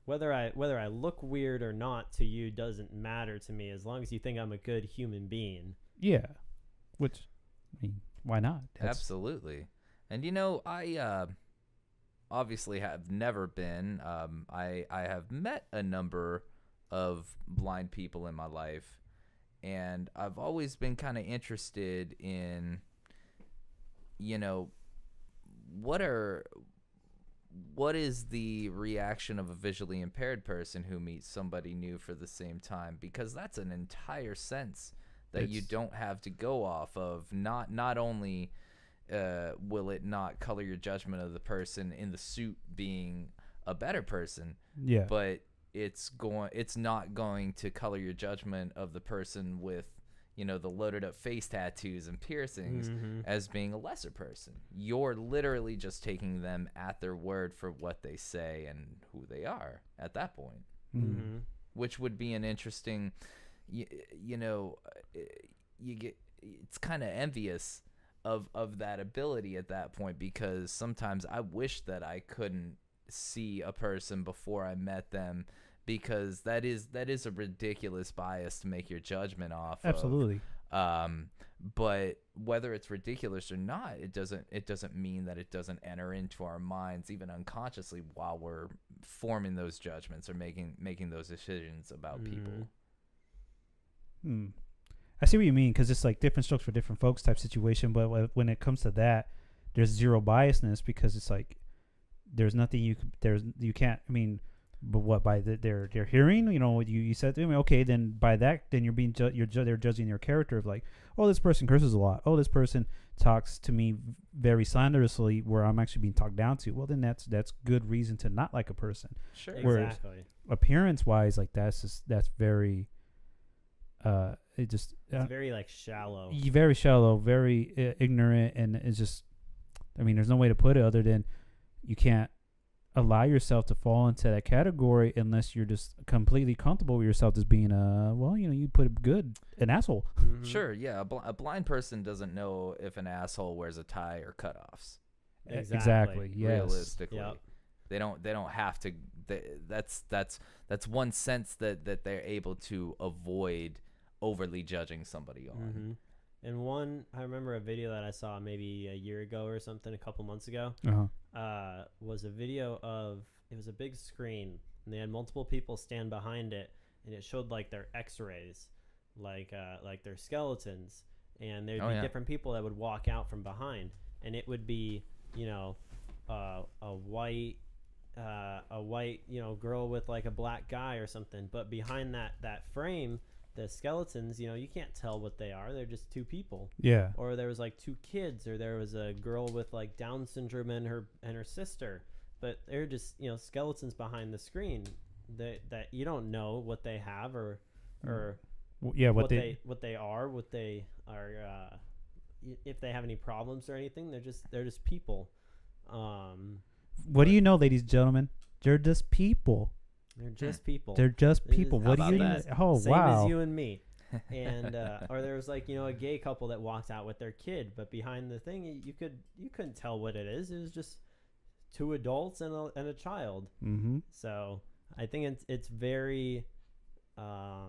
Whether I look weird or not to you doesn't matter to me as long as you think I'm a good human being. Yeah. Which, I mean, why not? Absolutely. And I obviously have never been. I have met a number of blind people in my life, and I've always been kind of interested in, what is the reaction of a visually impaired person who meets somebody new for the same time? Because that's an entire sense that you don't have to go off of. Not only will it not color your judgment of the person in the suit being a better person. Yeah. But it's not going to color your judgment of the person with, you know, the loaded up face tattoos and piercings as being a lesser person. You're literally just taking them at their word for what they say and who they are at that point. Which would be an interesting, you know, it's kind of envious of that ability at that point, because sometimes I wish that I couldn't see a person before I met them, because that is a ridiculous bias to make your judgment off Absolutely. But whether it's ridiculous or not, it doesn't mean that it doesn't enter into our minds even unconsciously while we're forming those judgments or making those decisions about people. I see what you mean, because it's like different strokes for different folks type situation. But when it comes to that, there's zero biasness, because it's like there's nothing you can't. I mean, but what, by their hearing, you know, you said to me, okay, then by that, then you're being they're judging your character of like, oh, this person curses a lot. Oh, this person talks to me very slanderously, where I'm actually being talked down to. Well, then that's good reason to not like a person. Sure. Exactly. Appearance wise, like that's very it's very like shallow. Very shallow, very ignorant, and it's just, I mean, there's no way to put it other than you can't allow yourself to fall into that category unless you're just completely comfortable with yourself as being you put it good, an asshole. Sure, yeah. A blind person doesn't know if an asshole wears a tie or cutoffs. Exactly. Yes. Realistically, they don't have to. That's one sense that they're able to avoid overly judging somebody on. And I remember a video that I saw maybe a year ago or something, a couple months ago, was a video of, it was a big screen, and they had multiple people stand behind it, and it showed like their x-rays, like their skeletons, and there'd be different people that would walk out from behind, and it would be, you know, a white, you know, girl with like a black guy or something, but behind that frame, the skeletons, you know, you can't tell what they are. They're just two people. Yeah. Or there was like two kids, or there was a girl with like Down syndrome and her sister, but they're just, you know, skeletons behind the screen that you don't know what they have or what they are, if they have any problems or anything. They're just people. What do you know, ladies and gentlemen? They're just people. They're just people. They're just people. What do you know? Oh, same wow. Same as you and me. And or there was like, you know, a gay couple that walked out with their kid, but behind the thing you couldn't tell what it is. It was just two adults and a child. So I think it's very I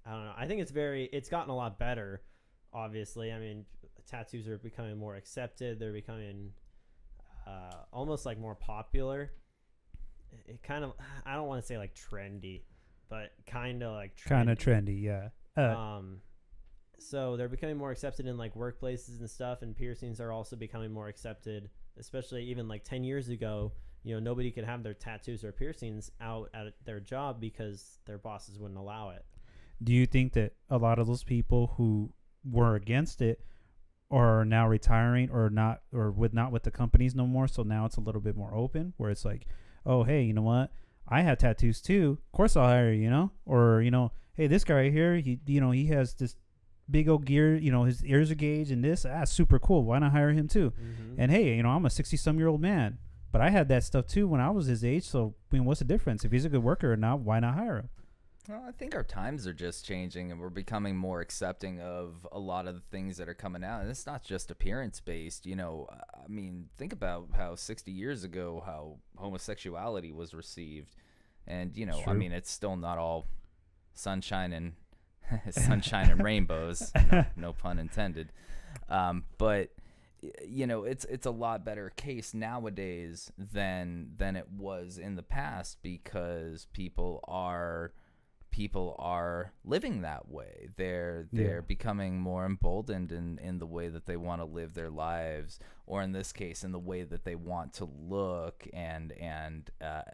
don't know. I think it's gotten a lot better, obviously. I mean, tattoos are becoming more accepted. They're becoming almost like more popular. It kind of, I don't want to say like trendy, but kind of like trendy, yeah. So they're becoming more accepted in like workplaces and stuff, and piercings are also becoming more accepted, especially even like 10 years ago. You know, nobody could have their tattoos or piercings out at their job because their bosses wouldn't allow it. Do you think that a lot of those people who were against it are now retiring or not with the companies no more? So now it's a little bit more open, where it's like, oh, hey, you know what? I have tattoos too. Of course I'll hire you, you know? Or, you know, hey, this guy right here, he has this big old gear, you know, his ears are gauged and this, super cool. Why not hire him too? And hey, you know, I'm a 60-some-year-old man, but I had that stuff too when I was his age. So, I mean, what's the difference? If he's a good worker or not, why not hire him? Well, I think our times are just changing, and we're becoming more accepting of a lot of the things that are coming out. And it's not just appearance-based. You know, I mean, think about how 60 years ago, how homosexuality was received. And, you know, I mean, it's still not all sunshine and rainbows, no pun intended. But, you know, it's a lot better case nowadays than it was in the past, because people are living that way. They're becoming more emboldened in the way that they want to live their lives, or in this case, in the way that they want to look and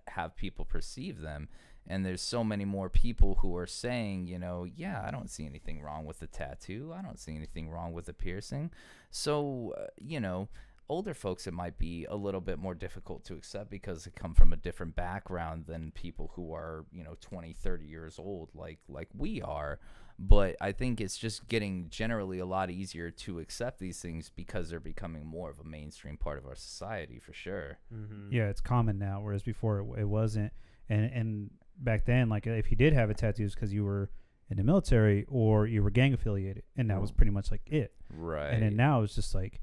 have people perceive them. And there's so many more people who are saying, you know, yeah, I don't see anything wrong with the tattoo. I don't see anything wrong with the piercing. So, you know, older folks, it might be a little bit more difficult to accept because they come from a different background than people who are, 20, 30 years old, like we are. But I think it's just getting generally a lot easier to accept these things because they're becoming more of a mainstream part of our society, for sure. Mm-hmm. Yeah, it's common now, whereas before it wasn't. And back then, like if you did have a tattoos because you were in the military or you were gang affiliated, and that was pretty much like it. Right. And then now it's just like,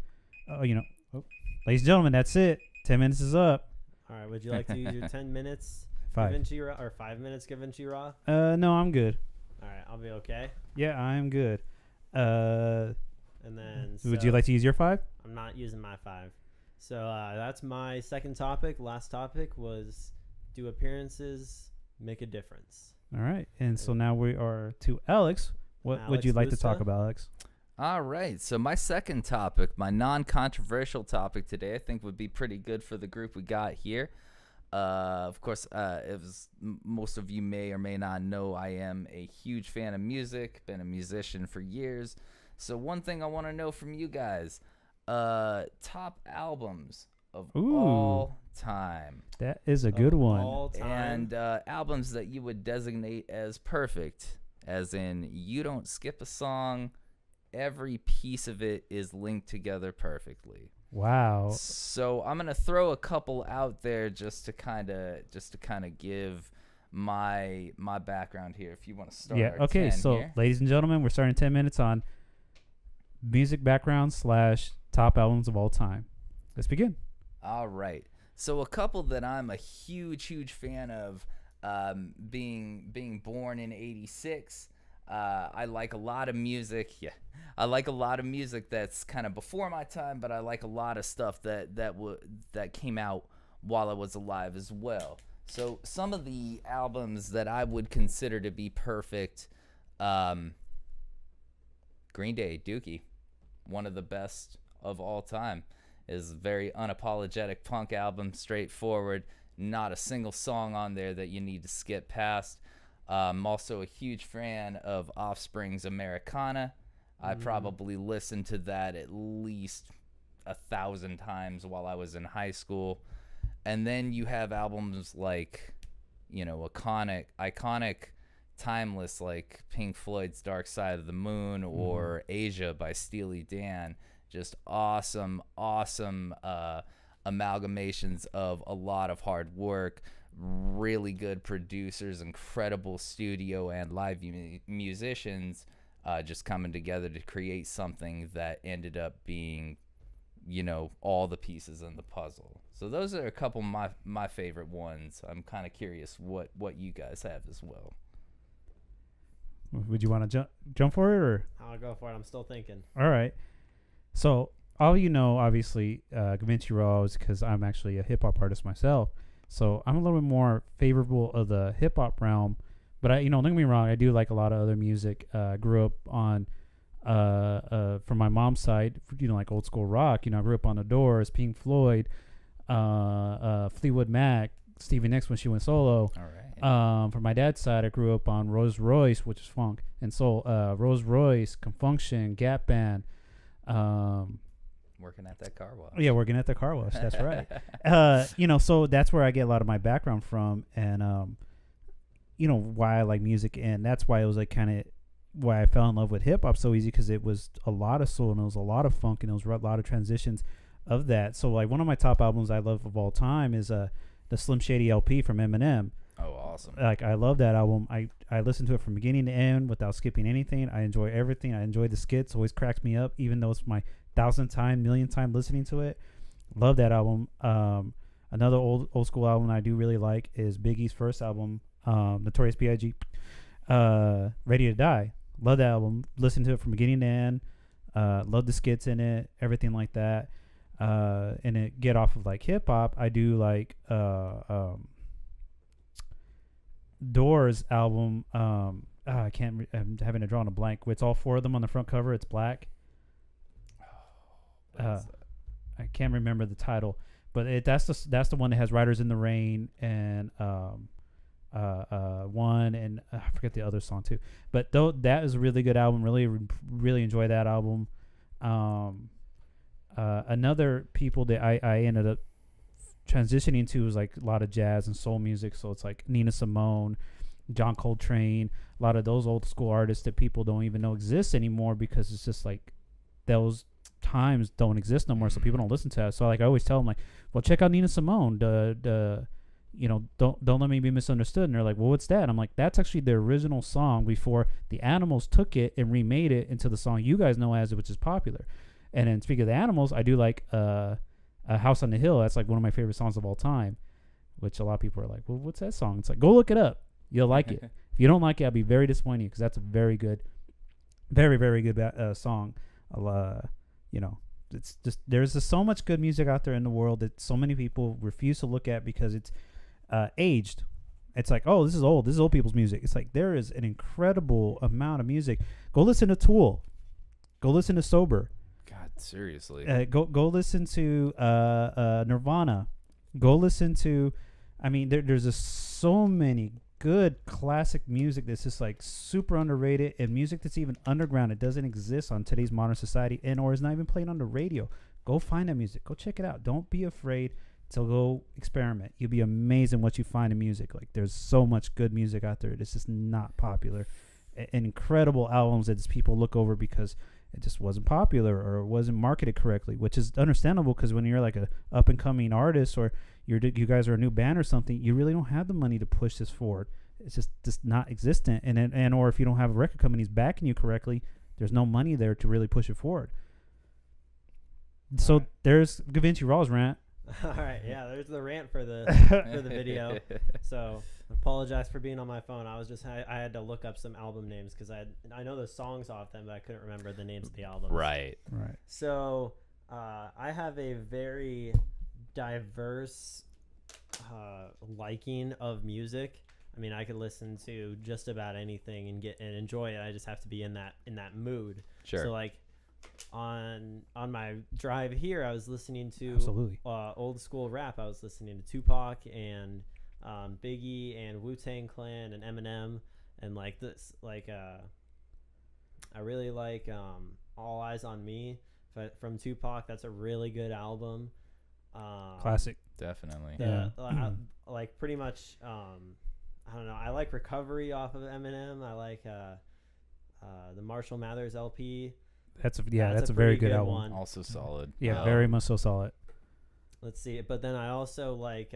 ladies and gentlemen, that's it. 10 minutes is up. All right. Would you like to use your 10 minutes 5. Gavinci Raw or 5 minutes Gavinci Raw? No, I'm good. All right. I'll be okay. Yeah, I'm good. And then Would you like to use your 5? I'm not using my 5. So that's my second topic. Last topic was, do appearances make a difference? All right. And so now we are to Alex. What would you like to talk about, Alex? All right. So my second topic, my non-controversial topic today, I think would be pretty good for the group we got here. Of course, most of you may or may not know, I am a huge fan of music, been a musician for years. So one thing I want to know from you guys, top albums of all time. That is a good one. All time. And albums that you would designate as perfect, as in you don't skip a song, every piece of it is linked together perfectly. Wow. So I'm gonna throw a couple out there just to kind of give my background here. If you want to start. Yeah. Okay. So, here. Ladies and gentlemen, we're starting 10 minutes on music background / top albums of all time. Let's begin. All right. So a couple that I'm a huge fan of, being born in '86. I like a lot of music. Yeah, I like a lot of music that's kind of before my time, but I like a lot of stuff that came out while I was alive as well. So some of the albums that I would consider to be perfect, Green Day, Dookie, one of the best of all time, is a very unapologetic punk album, straightforward, not a single song on there that you need to skip past. I'm also a huge fan of Offspring's Americana. I probably listened to that at least 1,000 times while I was in high school. And then you have albums like, iconic, timeless, like Pink Floyd's Dark Side of the Moon or Asia by Steely Dan. Just awesome amalgamations of a lot of hard work, really good producers, incredible studio and live musicians, just coming together to create something that ended up being, all the pieces in the puzzle. So those are a couple of my favorite ones. I'm kind of curious what you guys have as well. Would you want to jump for it, or? I'll go for it. I'm still thinking. All right. So all obviously, Gavinci Raw is because I'm actually a hip hop artist myself. So I'm a little bit more favorable of the hip hop realm, but don't get me wrong, I do like a lot of other music. Grew up on, from my mom's side, like old school rock. I grew up on The Doors, Pink Floyd, Fleetwood Mac, Stevie Nicks when she went solo. All right. From my dad's side, I grew up on Rolls Royce, which is funk and soul. Rolls Royce, Confunction, Gap Band. Working at that car wash. Yeah, working at the car wash. That's right. So that's where I get a lot of my background from, and why I like music, and that's why it was like kind of why I fell in love with hip hop so easy, because it was a lot of soul and it was a lot of funk and it was a lot of transitions of that. So like one of my top albums I love of all time is the Slim Shady LP from Eminem. Oh, awesome. Like I love that album. I listened to it from beginning to end without skipping anything. I enjoy everything. I enjoy the skits. Always cracks me up, even though it's my 1,000th time, millionth time listening to it. Love that album. Another old school album I do really like is Biggie's first album, Notorious B.I.G. Ready to Die. Love that album. Listen to it from beginning to end. Love the skits in it, everything like that. And it get off of like hip hop. I do like Doors album. I'm having to draw on a blank. It's all 4 of them on the front cover. It's black. I can't remember the title, but that's the one that has Riders in the Rain and one, and I forget the other song too. But that is a really good album. Really enjoy that album. Another people that I ended up transitioning to was like a lot of jazz and soul music. So it's like Nina Simone, John Coltrane, a lot of those old school artists that people don't even know exist anymore because it's just like those times don't exist no more, so people don't listen to it. So like I always tell them like, well, check out Nina Simone. Don't let me be misunderstood. And they're like, well, what's that? I'm like, that's actually the original song before the Animals took it and remade it into the song you guys know as it, which is popular. And then speaking of the Animals, I do like A House on the Hill. That's like one of my favorite songs of all time, which a lot of people are like, well, what's that song? It's like, go look it up. You'll like it. If you don't like it, I'll be very disappointed because that's a very good, very, very good song. It's just, there's just so much good music out there in the world that so many people refuse to look at because it's aged. It's like, oh, this is old people's music. It's like there is an incredible amount of music. Go listen to Tool. Go listen to Sober. God, seriously. Go listen to Nirvana. Go listen to, I mean, there's just so many good classic music that's just like super underrated, and music that's even underground. It doesn't exist on today's modern society, and or is not even played on the radio. Go find that music. Go check it out. Don't be afraid to go experiment. You'll be amazed in what you find in music. Like there's so much good music out there. It's just not popular. Incredible albums that just people look over because it just wasn't popular or it wasn't marketed correctly, which is understandable because when you're like a up and coming artist or you guys are a new band or something, you really don't have the money to push this forward. It's just not existent. And or if you don't have record companies backing you correctly, there's no money there to really push it forward. So there's Gavinci Raw's rant. All right, yeah, there's the rant for the video. So I apologize for being on my phone. I had to look up some album names because I know the songs off them, but I couldn't remember the names of the albums. Right. So I have a very diverse liking of music. I mean, I could listen to just about anything and enjoy it. I just have to be in that mood. Sure. So like on my drive here, I was listening to Absolutely. Old school rap. I was listening to Tupac and Biggie and Wu-Tang Clan and Eminem and like this I really like All Eyes on Me from Tupac. That's a really good album. Classic. Definitely. Like pretty much I don't know. I like Recovery off of Eminem. I like the Marshall Mathers LP. That's a very good album. One. Also solid. Yeah, very much so solid. Let's see. But then I also like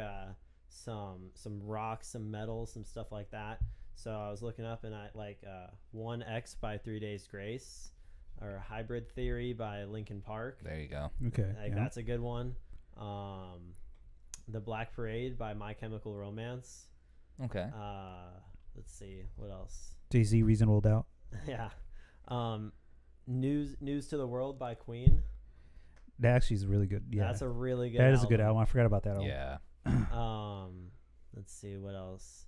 some rock, some metal, some stuff like that. So I was looking up and I like 1X by 3 Days Grace or Hybrid Theory by Linkin Park. There you go. Okay. That's a good one. The Black Parade by My Chemical Romance. Okay. Let's see. What else? Jay-Z, Reasonable Doubt. Yeah. News to the World by Queen. That actually is really good. Yeah. That's a really good That album. is a good album. I forgot about that album. Yeah. Let's see what else.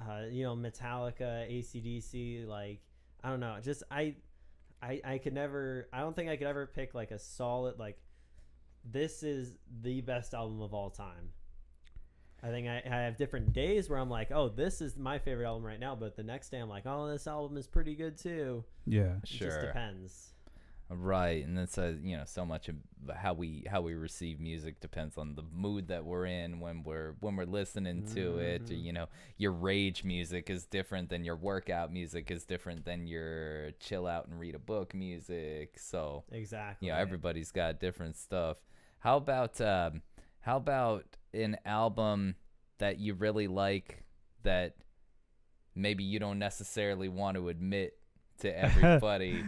Metallica, AC/DC, like I don't know. Just I could never. I don't think I could ever pick like a solid like. This is the best album of all time. I think I have different days where I'm like, oh, this is my favorite album right now, but the next day I'm like, oh, this album is pretty good too. Yeah, It Sure. just depends. Right, and that's so much of how we receive music depends on the mood that we're in when we're listening to it. Your rage music is different than your workout music is different than your chill out and read a book music. So Exactly. everybody's got different stuff. How about an album that you really like that maybe you don't necessarily want to admit to everybody,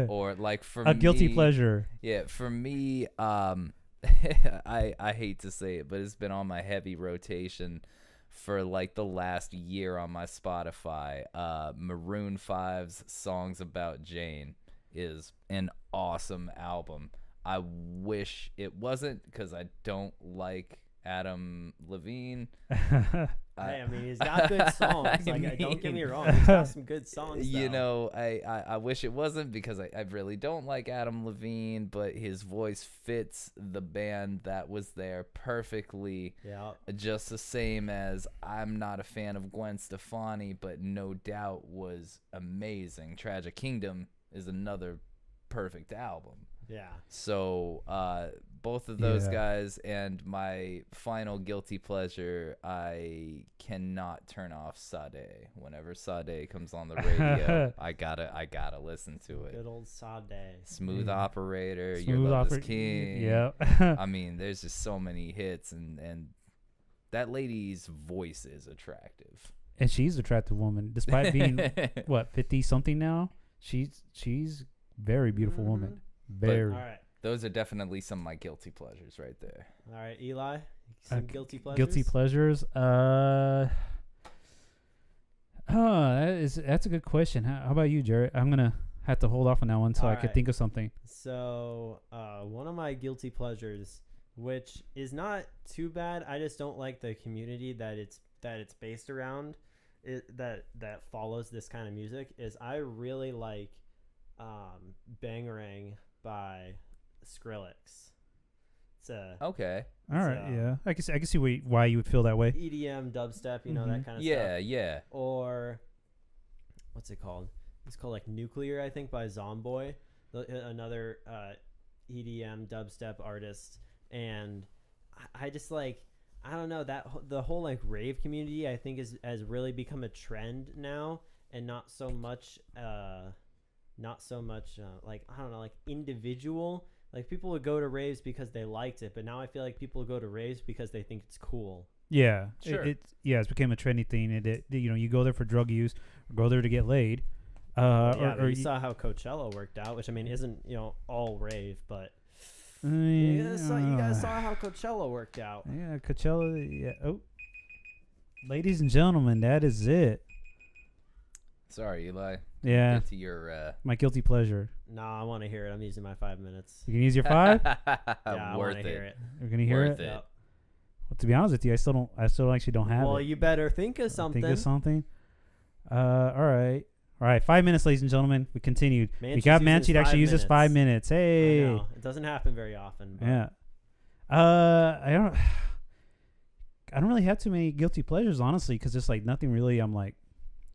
or like for a guilty pleasure? Yeah, for me, I hate to say it, but it's been on my heavy rotation for like the last year on my Spotify. Maroon 5's Songs About Jane is an awesome album. I wish it wasn't because I don't like Adam Levine. I mean, he's got good songs. Don't get me wrong, he's got some good songs. Though. I wish it wasn't because I really don't like Adam Levine, but his voice fits the band that was there perfectly. Yeah. Just the same as I'm not a fan of Gwen Stefani, but No Doubt was amazing. Tragic Kingdom is another perfect album. Yeah. So both of those Yeah. guys, and my final guilty pleasure, I cannot turn off Sade. Whenever Sade comes on the radio, I gotta listen to it. Good old Sade. Smooth Yeah. Operator, Your Smooth Love Oper- is King. Yeah. I mean, there's just so many hits, and that lady's voice is attractive. And she's an attractive woman, despite being what 50 something now. She's very beautiful woman. Very. All right. Those are definitely some of my guilty pleasures right there. All right, Eli. Some guilty pleasures. Guilty pleasures. That's a good question. How about you, Jared? I'm gonna have to hold off on that one until I can think of something. So, one of my guilty pleasures, which is not too bad, I just don't like the community that it's based around, that follows this kind of music, is I really like Bangarang by Skrillex. It's a Okay. All right. So- Yeah. I can see why you would feel that way. EDM, dubstep, that kind of stuff. Yeah. Or what's it called? It's called like Nuclear, I think, by Zomboy, another EDM dubstep artist. And I just like, I don't know, that the whole like rave community, I think has really become a trend now, and not so much like, I don't know, like individual. Like people would go to raves because they liked it, but now I feel like people go to raves because they think it's cool. Yeah. Sure. It's became a trendy thing. You go there for drug use or go there to get laid. Yeah, or you saw how Coachella worked out, which I mean isn't all rave, but you you guys saw how Coachella worked out. Yeah, Coachella. Yeah. Oh, ladies and gentlemen, that is it. Sorry, Eli. Yeah. Get to your My guilty pleasure. No, I want to hear it. I'm using my 5 minutes. You can use your 5. Yeah, I want worth to hear it. You're gonna hear Worth it. it. Yep. Well, to be honest with you, I still actually don't have Well, it. you better think of something. Think of something. All right. 5 minutes, ladies and gentlemen. We continued. We Manche's got using Mannche to actually use his 5 minutes. I Hey. know. It doesn't happen very often. But Yeah. I don't really have too many guilty pleasures, honestly, because it's like nothing really. I'm like,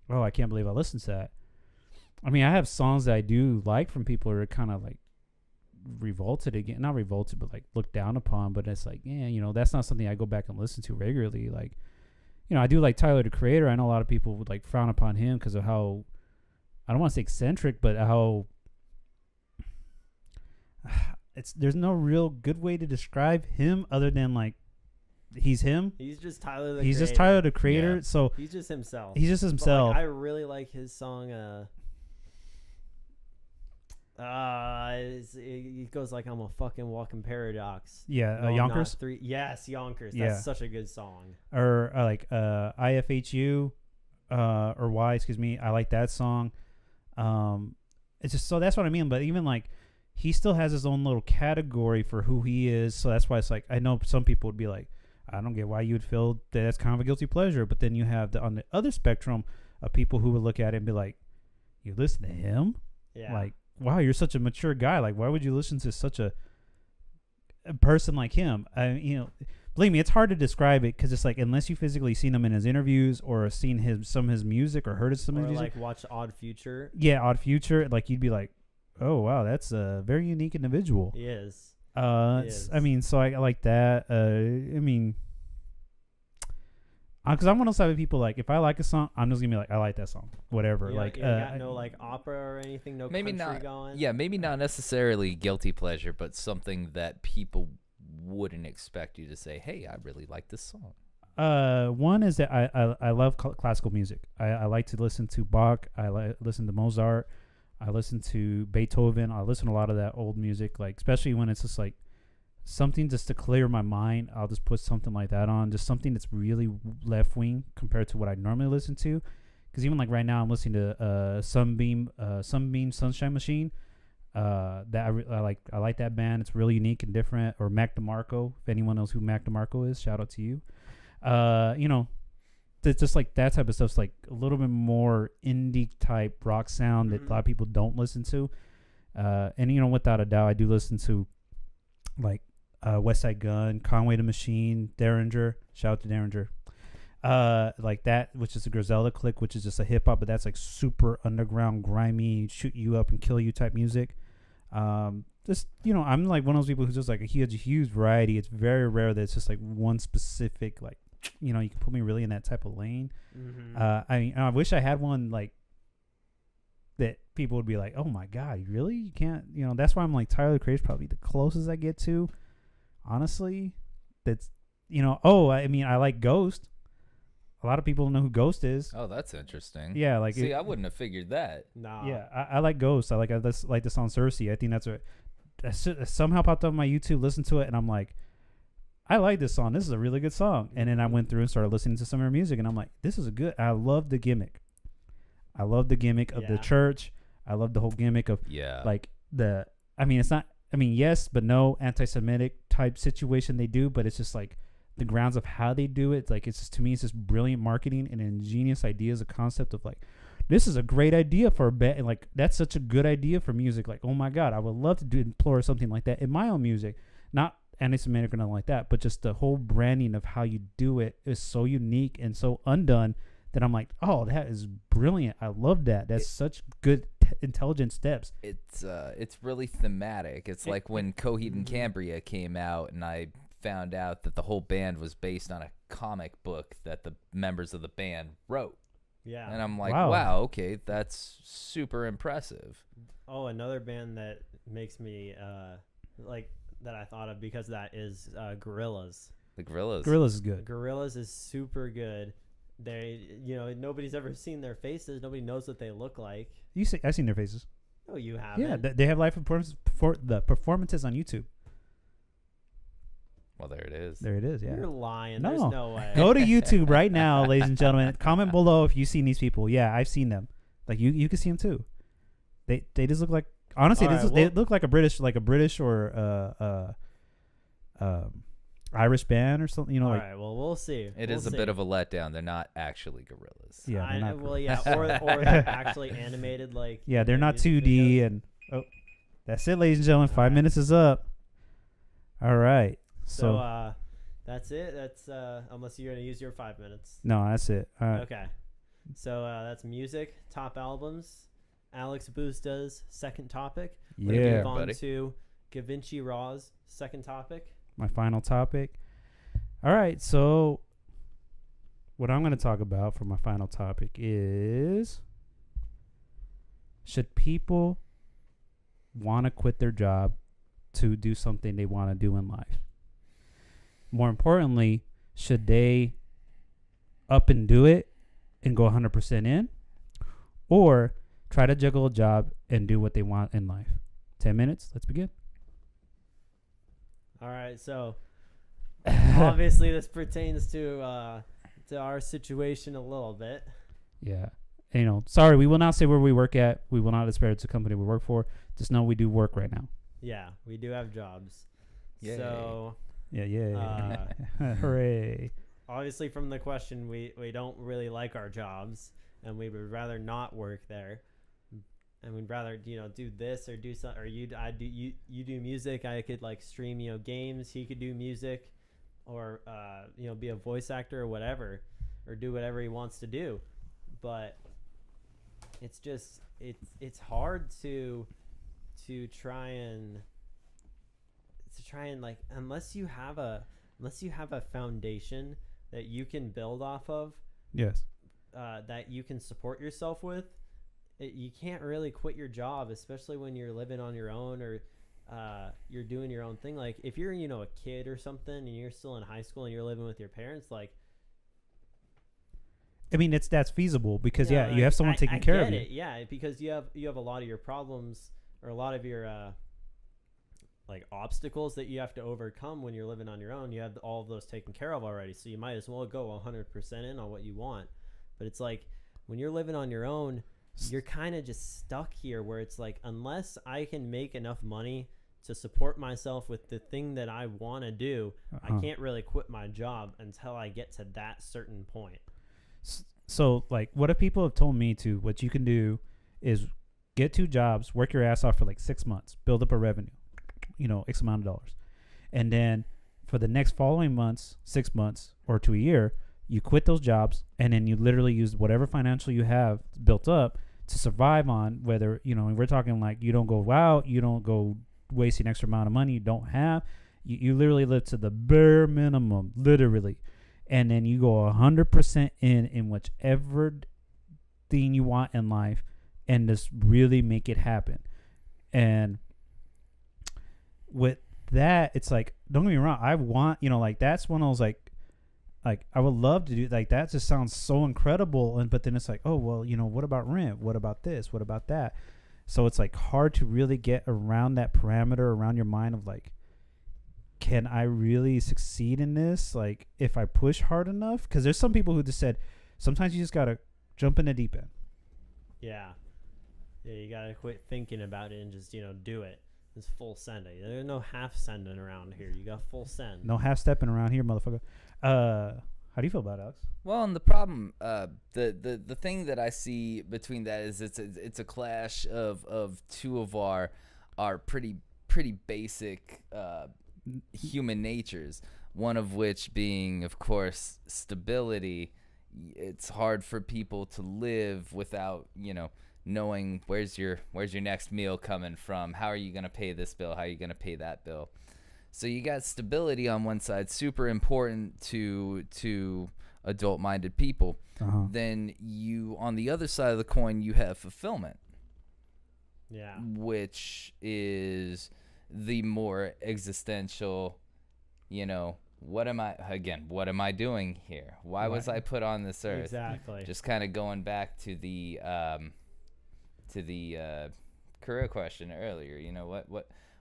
oh, I can't believe I listened to that. I mean, I have songs that I do like from people who are kind of like revolted again, not revolted, but like looked down upon. But it's like, yeah, that's not something I go back and listen to regularly. Like, I do like Tyler the Creator. I know a lot of people would like frown upon him because of how, I don't want to say eccentric, but how there's no real good way to describe him other than like he's him. he's just Tyler the He's Creator. just Tyler the Creator. Yeah. So He's just himself. he's just But, himself. like, I really like his song. It goes like, I'm a fucking walking paradox. Yeah, No, I'm Yonkers. not three. Yes, Yonkers. Yeah. That's such a good song. Or like IFHU or Y, excuse me. I like that song. It's just, so that's what I mean. But even like he still has his own little category for who he is. So that's why it's like, I know some people would be like, I don't get why you would feel that that's kind of a guilty pleasure. But then you have on the other spectrum of people who would look at it and be like, you listen to him? Yeah. Like, wow, you're such a mature guy. Like, why would you listen to such a person like him? Believe me, it's hard to describe it because it's like, unless you physically seen him in his interviews or seen some of his music or heard of some of or his music. like watch Odd Future. Yeah, Odd Future. Like, you'd be like, oh, wow, that's a very unique individual. He is. I mean, so I like that. I mean, because I'm one of those type of people, like, if I like a song, I'm just going to be like, I like that song. Whatever. You like, got no like opera or anything, no maybe country not. going. Yeah, maybe not necessarily guilty pleasure, but something that people wouldn't expect you to say, hey, I really like this song. One is that I love classical music. I like to listen to Bach. I listen to Mozart. I listen to Beethoven. I listen to a lot of that old music, like especially when it's just like something just to clear my mind. I'll just put something like that on, just something that's really left wing compared to what I normally listen to. Because even like right now, I'm listening to Sunbeam Sunshine Machine. That I like that band. It's really unique and different. Or Mac DeMarco. If anyone knows who Mac DeMarco is, shout out to you. Just like that type of stuff's like a little bit more indie type rock sound that a lot of people don't listen to. And without a doubt, I do listen to like West Side Gun, Conway the Machine, Derringer. Shout out to Derringer. Like that, which is a Griselda Clique, which is just a hip hop, but that's like super underground, grimy, shoot you up and kill you type music. just, I'm like one of those people who's just like a huge variety. It's very rare that it's just like one specific, like, you can put me really in that type of lane. I wish I had one like that people would be like, oh my God, really? You can't, that's why I'm like Tyler the Creator's probably the closest I get to, honestly. That's, I like Ghost. A lot of people don't know who Ghost is. Oh, that's interesting. Yeah, like see, I wouldn't have figured that. Nah. Yeah, I like Ghost. I like the song Cersei. I think that's somehow popped up on my YouTube. Listened to it, and I'm like, I like this song. This is a really good song. And then I went through and started listening to some of her music, and I'm like, this is a good. I love the gimmick. I love the gimmick of the church. I love the whole gimmick of like the. I mean, it's not. I mean, yes, but no anti-Semitic type situation they do, but it's just like the grounds of how they do it. Like, it's just, to me, it's just brilliant marketing and ingenious ideas. A concept of like, this is a great idea for a band, and like that's such a good idea for music. Like, oh my God, I would love to employ something like that in my own music. Not anti-Semitic or nothing like that, but just the whole branding of how you do it is so unique and so undone that I'm like, oh, that is brilliant. I love that. That's such good, intelligent steps. It's really thematic. It's like when Coheed and Cambria came out, and I found out that the whole band was based on a comic book that the members of the band wrote. Yeah. And I'm like, wow, okay, that's super impressive. Oh, another band that makes me like that I thought of because of that is Gorillaz. The Gorillaz. Gorillaz is good. Gorillaz is super good. They, nobody's ever seen their faces. Nobody knows what they look like. I've seen their faces. No, you haven't. Yeah, they have live performances on YouTube. Well, there it is. There it is, yeah. You're lying. No. There's no way. Go to YouTube right now, ladies and gentlemen. Comment below if you've seen these people. Yeah, I've seen them. Like, you can see them too. They just look like, honestly, they look like a British or Irish band or something. All right, well, we'll see. It is a bit of a letdown. They're not actually gorillas. Yeah, they're not well, yeah, or they're actually animated like. Yeah, they're not 2D and that's it, ladies and gentlemen. 5 minutes is up. All right. So that's it. That's unless you're gonna use your 5 minutes. No, that's it. All right. Okay. So that's music, top albums, Alex Busta's second topic. Yeah. We're gonna move on to Gavinci Raw's second topic. My final topic. All right. So what I'm going to talk about for my final topic is, should people want to quit their job to do something they want to do in life? More importantly, should they up and do it and go 100% in, or try to juggle a job and do what they want in life? 10 minutes. Let's begin. All right. So obviously this pertains to our situation a little bit. Yeah. Sorry, we will not say where we work at. We will not disparage the company we work for. Just know we do work right now. Yeah, we do have jobs. Yay. So yeah. Hooray. Obviously from the question, we don't really like our jobs, and we would rather not work there, and we'd rather do this or do something, or you do music. I could like stream games. He could do music, or be a voice actor or whatever, or do whatever he wants to do. But it's just it's hard to try and like, unless you have a foundation that you can build off of, Yes. that you can support yourself with, you can't really quit your job, especially when you're living on your own, or you're doing your own thing. Like if you're a kid or something and you're still in high school and you're living with your parents, like, I mean, that's feasible because you have someone taking care of you. Yeah, because you have a lot of your problems, or a lot of your like obstacles that you have to overcome when you're living on your own. You have all of those taken care of already, so you might as well go 100% in on what you want. But it's like when you're living on your own, you're kind of just stuck here, where it's like, unless I can make enough money to support myself with the thing that I want to do, I can't really quit my job until I get to that certain point. So, like, what if people have told me what you can do is get 2 jobs, work your ass off for like 6 months, build up a revenue, X amount of dollars. And then for the next following months, 6 months or to a year, you quit those jobs, and then you literally use whatever financial you have built up to survive on, whether, and we're talking like you don't go out, you don't go wasting extra amount of money you don't have. You literally live to the bare minimum, literally, and then you go 100% in whichever thing you want in life, and just really make it happen. And with that, it's like, don't get me wrong, I want, like, that's one of those like I would love to do, like, that just sounds so incredible. And but then it's like, oh well, what about rent, what about this, what about that? So it's like hard to really get around that parameter around your mind of like, can I really succeed in this, like, if I push hard enough? Because there's some people who just said sometimes you just gotta jump in the deep end. Yeah, you gotta quit thinking about it and just do it. It's full sending. There's no half sending around here. You got full send. No half stepping around here, motherfucker. How do you feel about it, Alex? Well, and the problem, the thing that I see between that is it's a clash of two of our pretty basic human natures. One of which being, of course, stability. It's hard for people to live without knowing where's your next meal coming from. How are you going to pay this bill? How are you going to pay that bill? So you got stability on one side, super important to adult-minded people. Uh-huh. Then you, on the other side of the coin, you have fulfillment. Yeah. Which is the more existential, what am I doing here? Why was I put on this earth? Exactly. Just kind of going back to the career question earlier.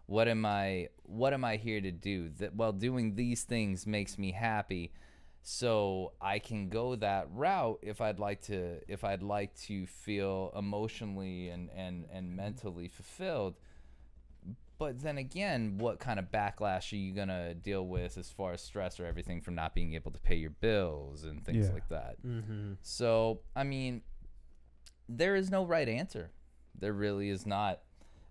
What am I here to do? Doing these things makes me happy, so I can go that route if I'd like to feel emotionally and mentally fulfilled. But then again, what kind of backlash are you going to deal with as far as stress or everything from not being able to pay your bills and things like that? Mm-hmm. So, I mean, there is no right answer. There really is not,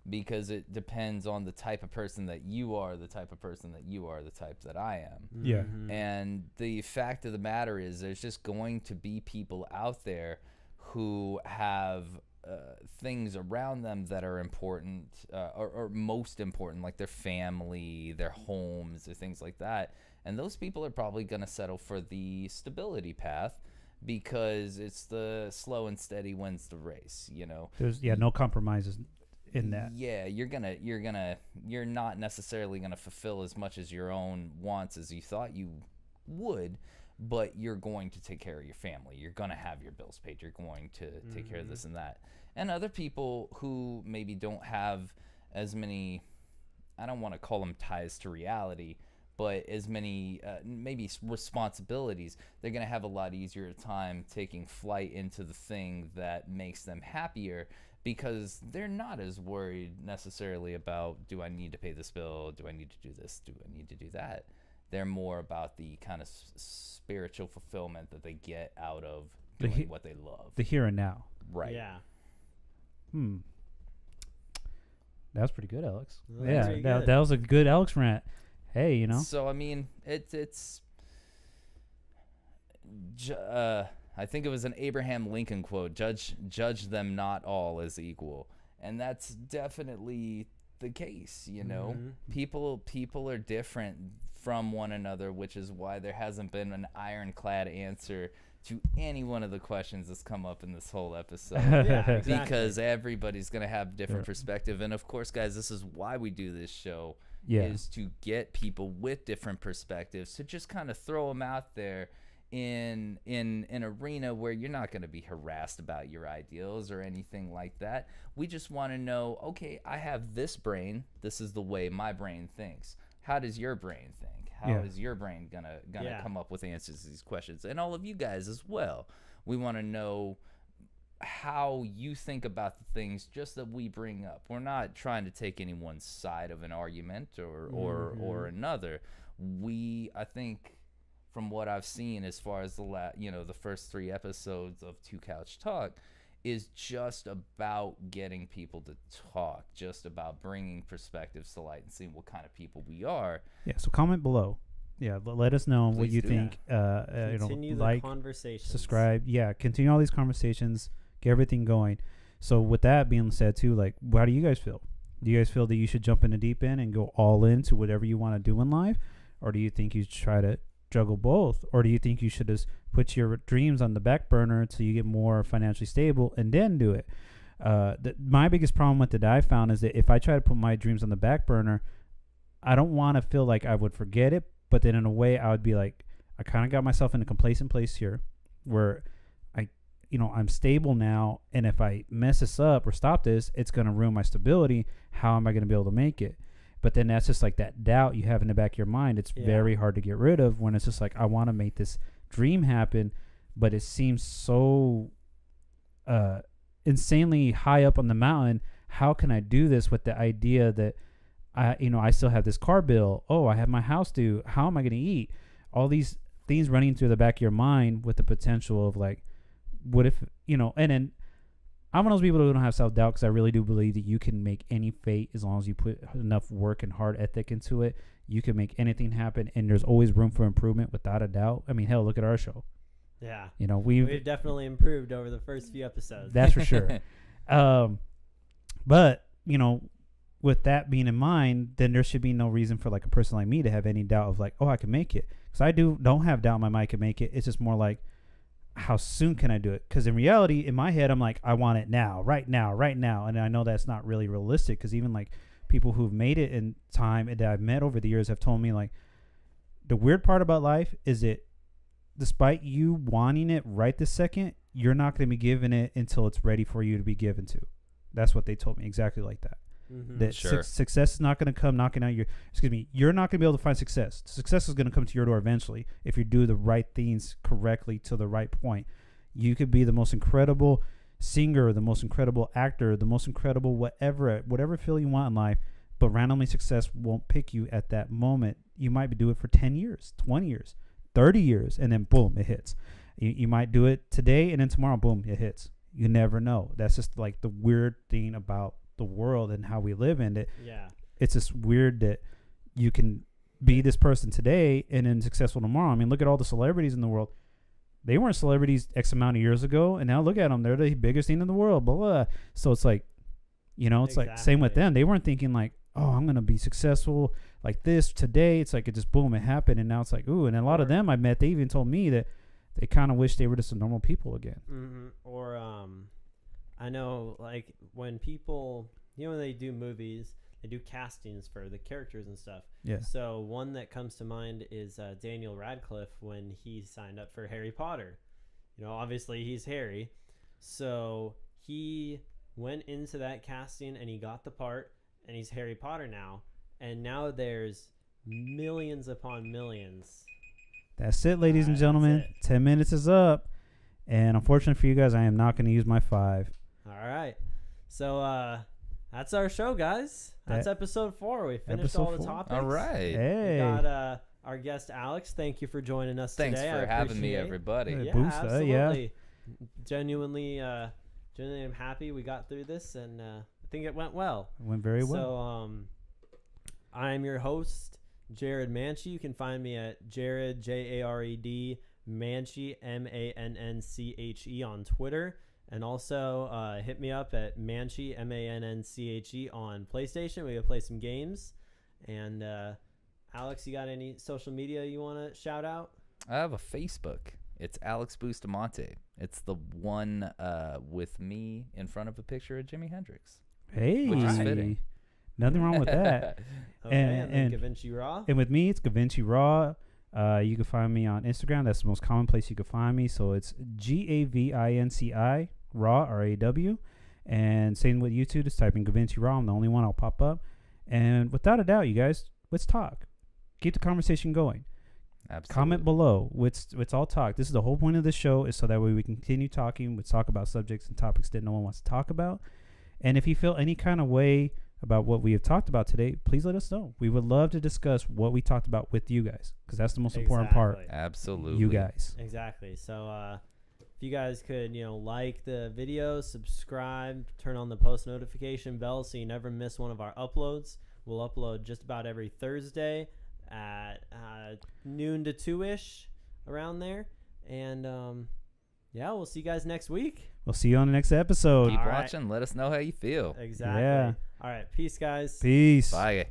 because it depends on the type of person that you are, the type of person that you are, the type that I am. Yeah. Mm-hmm. And the fact of the matter is there's just going to be people out there who have things around them that are important or most important, like their family, their homes, or things like that. And those people are probably going to settle for the stability path because it's the slow and steady wins the race, There's no compromises in that. Yeah, you're not necessarily going to fulfill as much as your own wants as you thought you would, but you're going to take care of your family. You're going to have your bills paid. You're going to take care of this and that. And other people who maybe don't have as many, I don't want to call them ties to reality, but as many maybe responsibilities, they're going to have a lot easier time taking flight into the thing that makes them happier, because they're not as worried necessarily about, do I need to pay this bill? Do I need to do this? Do I need to do that? They're more about the kind of spiritual fulfillment that they get out of doing what they love. The here and now. Right. Yeah. That was pretty good, Alex. Well, yeah, that was a good Alex rant. Hey, So I mean, it's. I think it was an Abraham Lincoln quote: "Judge them not all as equal," and that's definitely the case. Mm-hmm. People are different from one another, which is why there hasn't been an ironclad answer to any one of the questions that's come up in this whole episode. Yeah, exactly. Because everybody's going to have different perspective. And of course, guys, this is why we do this show, is to get people with different perspectives, to just kind of throw them out there in an arena where you're not going to be harassed about your ideals or anything like that. We just want to know, okay, I have this brain. This is the way my brain thinks. How does your brain think? How is your brain gonna come up with answers to these questions? And all of you guys as well. We want to know how you think about the things just that we bring up. We're not trying to take anyone's side of an argument or another. I think from what I've seen as far as the first 3 episodes of Two Couch Talk is just about getting people to talk, just about bringing perspectives to light and seeing what kind of people we are. Yeah, so comment below. Yeah, let us know what you think. Continue the conversation. Subscribe. Yeah, continue all these conversations. Get everything going. So with that being said, too, like, how do you guys feel? Do you guys feel that you should jump in the deep end and go all into whatever you want to do in life? Or do you think you should try to juggle both? Or do you think you should just put your dreams on the back burner until you get more financially stable and then do it? My biggest problem with it that I found is that if I try to put my dreams on the back burner, I don't want to feel like I would forget it. But then in a way, I would be like, I kind of got myself in a complacent place here where I'm stable now. And if I mess this up or stop this, it's going to ruin my stability. How am I going to be able to make it? But then that's just like that doubt you have in the back of your mind. It's very hard to get rid of when it's just like, I want to make this dream happen, but it seems so insanely high up on the mountain. How can I do this with the idea that I still have this car bill? Oh, I have my house due. How am I going to eat? All these things running through the back of your mind with the potential of like, what if, and then I'm one of those people who don't have self-doubt because I really do believe that you can make any fate as long as you put enough work and hard ethic into it. You can make anything happen, and there's always room for improvement without a doubt. I mean, hell, look at our show. Yeah. We've definitely improved over the first few episodes. That's for sure. But, with that being in mind, then there should be no reason for like a person like me to have any doubt of like, oh, I can make it. Because I don't have doubt in my mind I can make it. It's just more like, how soon can I do it? Because in reality, in my head, I'm like, I want it now, right now, right now. And I know that's not really realistic because even like people who've made it in time and that I've met over the years have told me like, the weird part about life is that despite you wanting it right this second, you're not going to be given it until it's ready for you to be given to. That's what they told me, exactly like that. Mm-hmm. That success is not going to come knocking out you're not going to be able to find success. Success is going to come to your door eventually if you do the right things correctly to the right point. You could be the most incredible singer, the most incredible actor, the most incredible whatever field you want in life, but randomly success won't pick you at that moment. You might do it for 10 years, 20 years, 30 years, and then boom, it hits. You might do it today, and then tomorrow, boom, it hits. You never know. That's just like the weird thing about the world and how we live in it. Yeah. It's just weird that you can be this person today and then successful tomorrow. I mean, look at all the celebrities in the world. They weren't celebrities X amount of years ago, and now look at them. They're the biggest thing in the world, blah, blah. So it's like, it's like same with them. They weren't thinking like, oh, I'm going to be successful like this today. It's like it just boom, it happened. And now it's like, ooh, and a lot of them I met, they even told me that they kind of wish they were just some normal people again. Mm-hmm. Or I know like when people, when they do movies, they do castings for the characters and stuff. Yeah. So one that comes to mind is Daniel Radcliffe when he signed up for Harry Potter. Obviously he's Harry. So he went into that casting and he got the part and he's Harry Potter now. And now there's millions upon millions. That's it, ladies and gentlemen. 10 minutes is up. And unfortunately for you guys, I am not going to use my 5. All right. So that's our show, guys. That's episode 4. We finished all the topics. All right. Hey. We got our guest, Alex. Thank you for joining us Thanks today. for having me, everybody. Hey, Yeah, Busta, absolutely. Genuinely, I'm happy we got through this, and I think it went well. It went very well. So I'm your host, Jared Mannche. You can find me at Jared, Jared, Mannche, Mannche on Twitter. And also hit me up at Mannche, Mannche on PlayStation. We can play some games. And Alex, you got any social media you want to shout out? I have a Facebook. It's Alex Bustamante. It's the one with me in front of a picture of Jimi Hendrix. Hey, which is fitting. Nothing wrong with that. Okay, and Gavinci Raw. And with me, it's Gavinci Raw. You can find me on Instagram. That's the most common place you can find me. So it's GAVINCI Raw, RAW. And same with YouTube. Just type in Gavinci Raw. I'm the only one. I'll pop up. And without a doubt, you guys, let's talk. Keep the conversation going. Absolutely. Comment below. Let's all talk. This is the whole point of the show, is so that way we can continue talking. We talk about subjects and topics that no one wants to talk about. And if you feel any kind of way about what we have talked about today, please let us know. We would love to discuss what we talked about with you guys, because that's the most important part. Absolutely. You guys. Exactly. So if you guys could, like the video, subscribe, turn on the post notification bell so you never miss one of our uploads. We'll upload just about every Thursday at noon to 2-ish, around there. And we'll see you guys next week. We'll see you on the next episode. Keep watching. Let us know how you feel. Exactly. Yeah. All right. Peace, guys. Peace. Bye.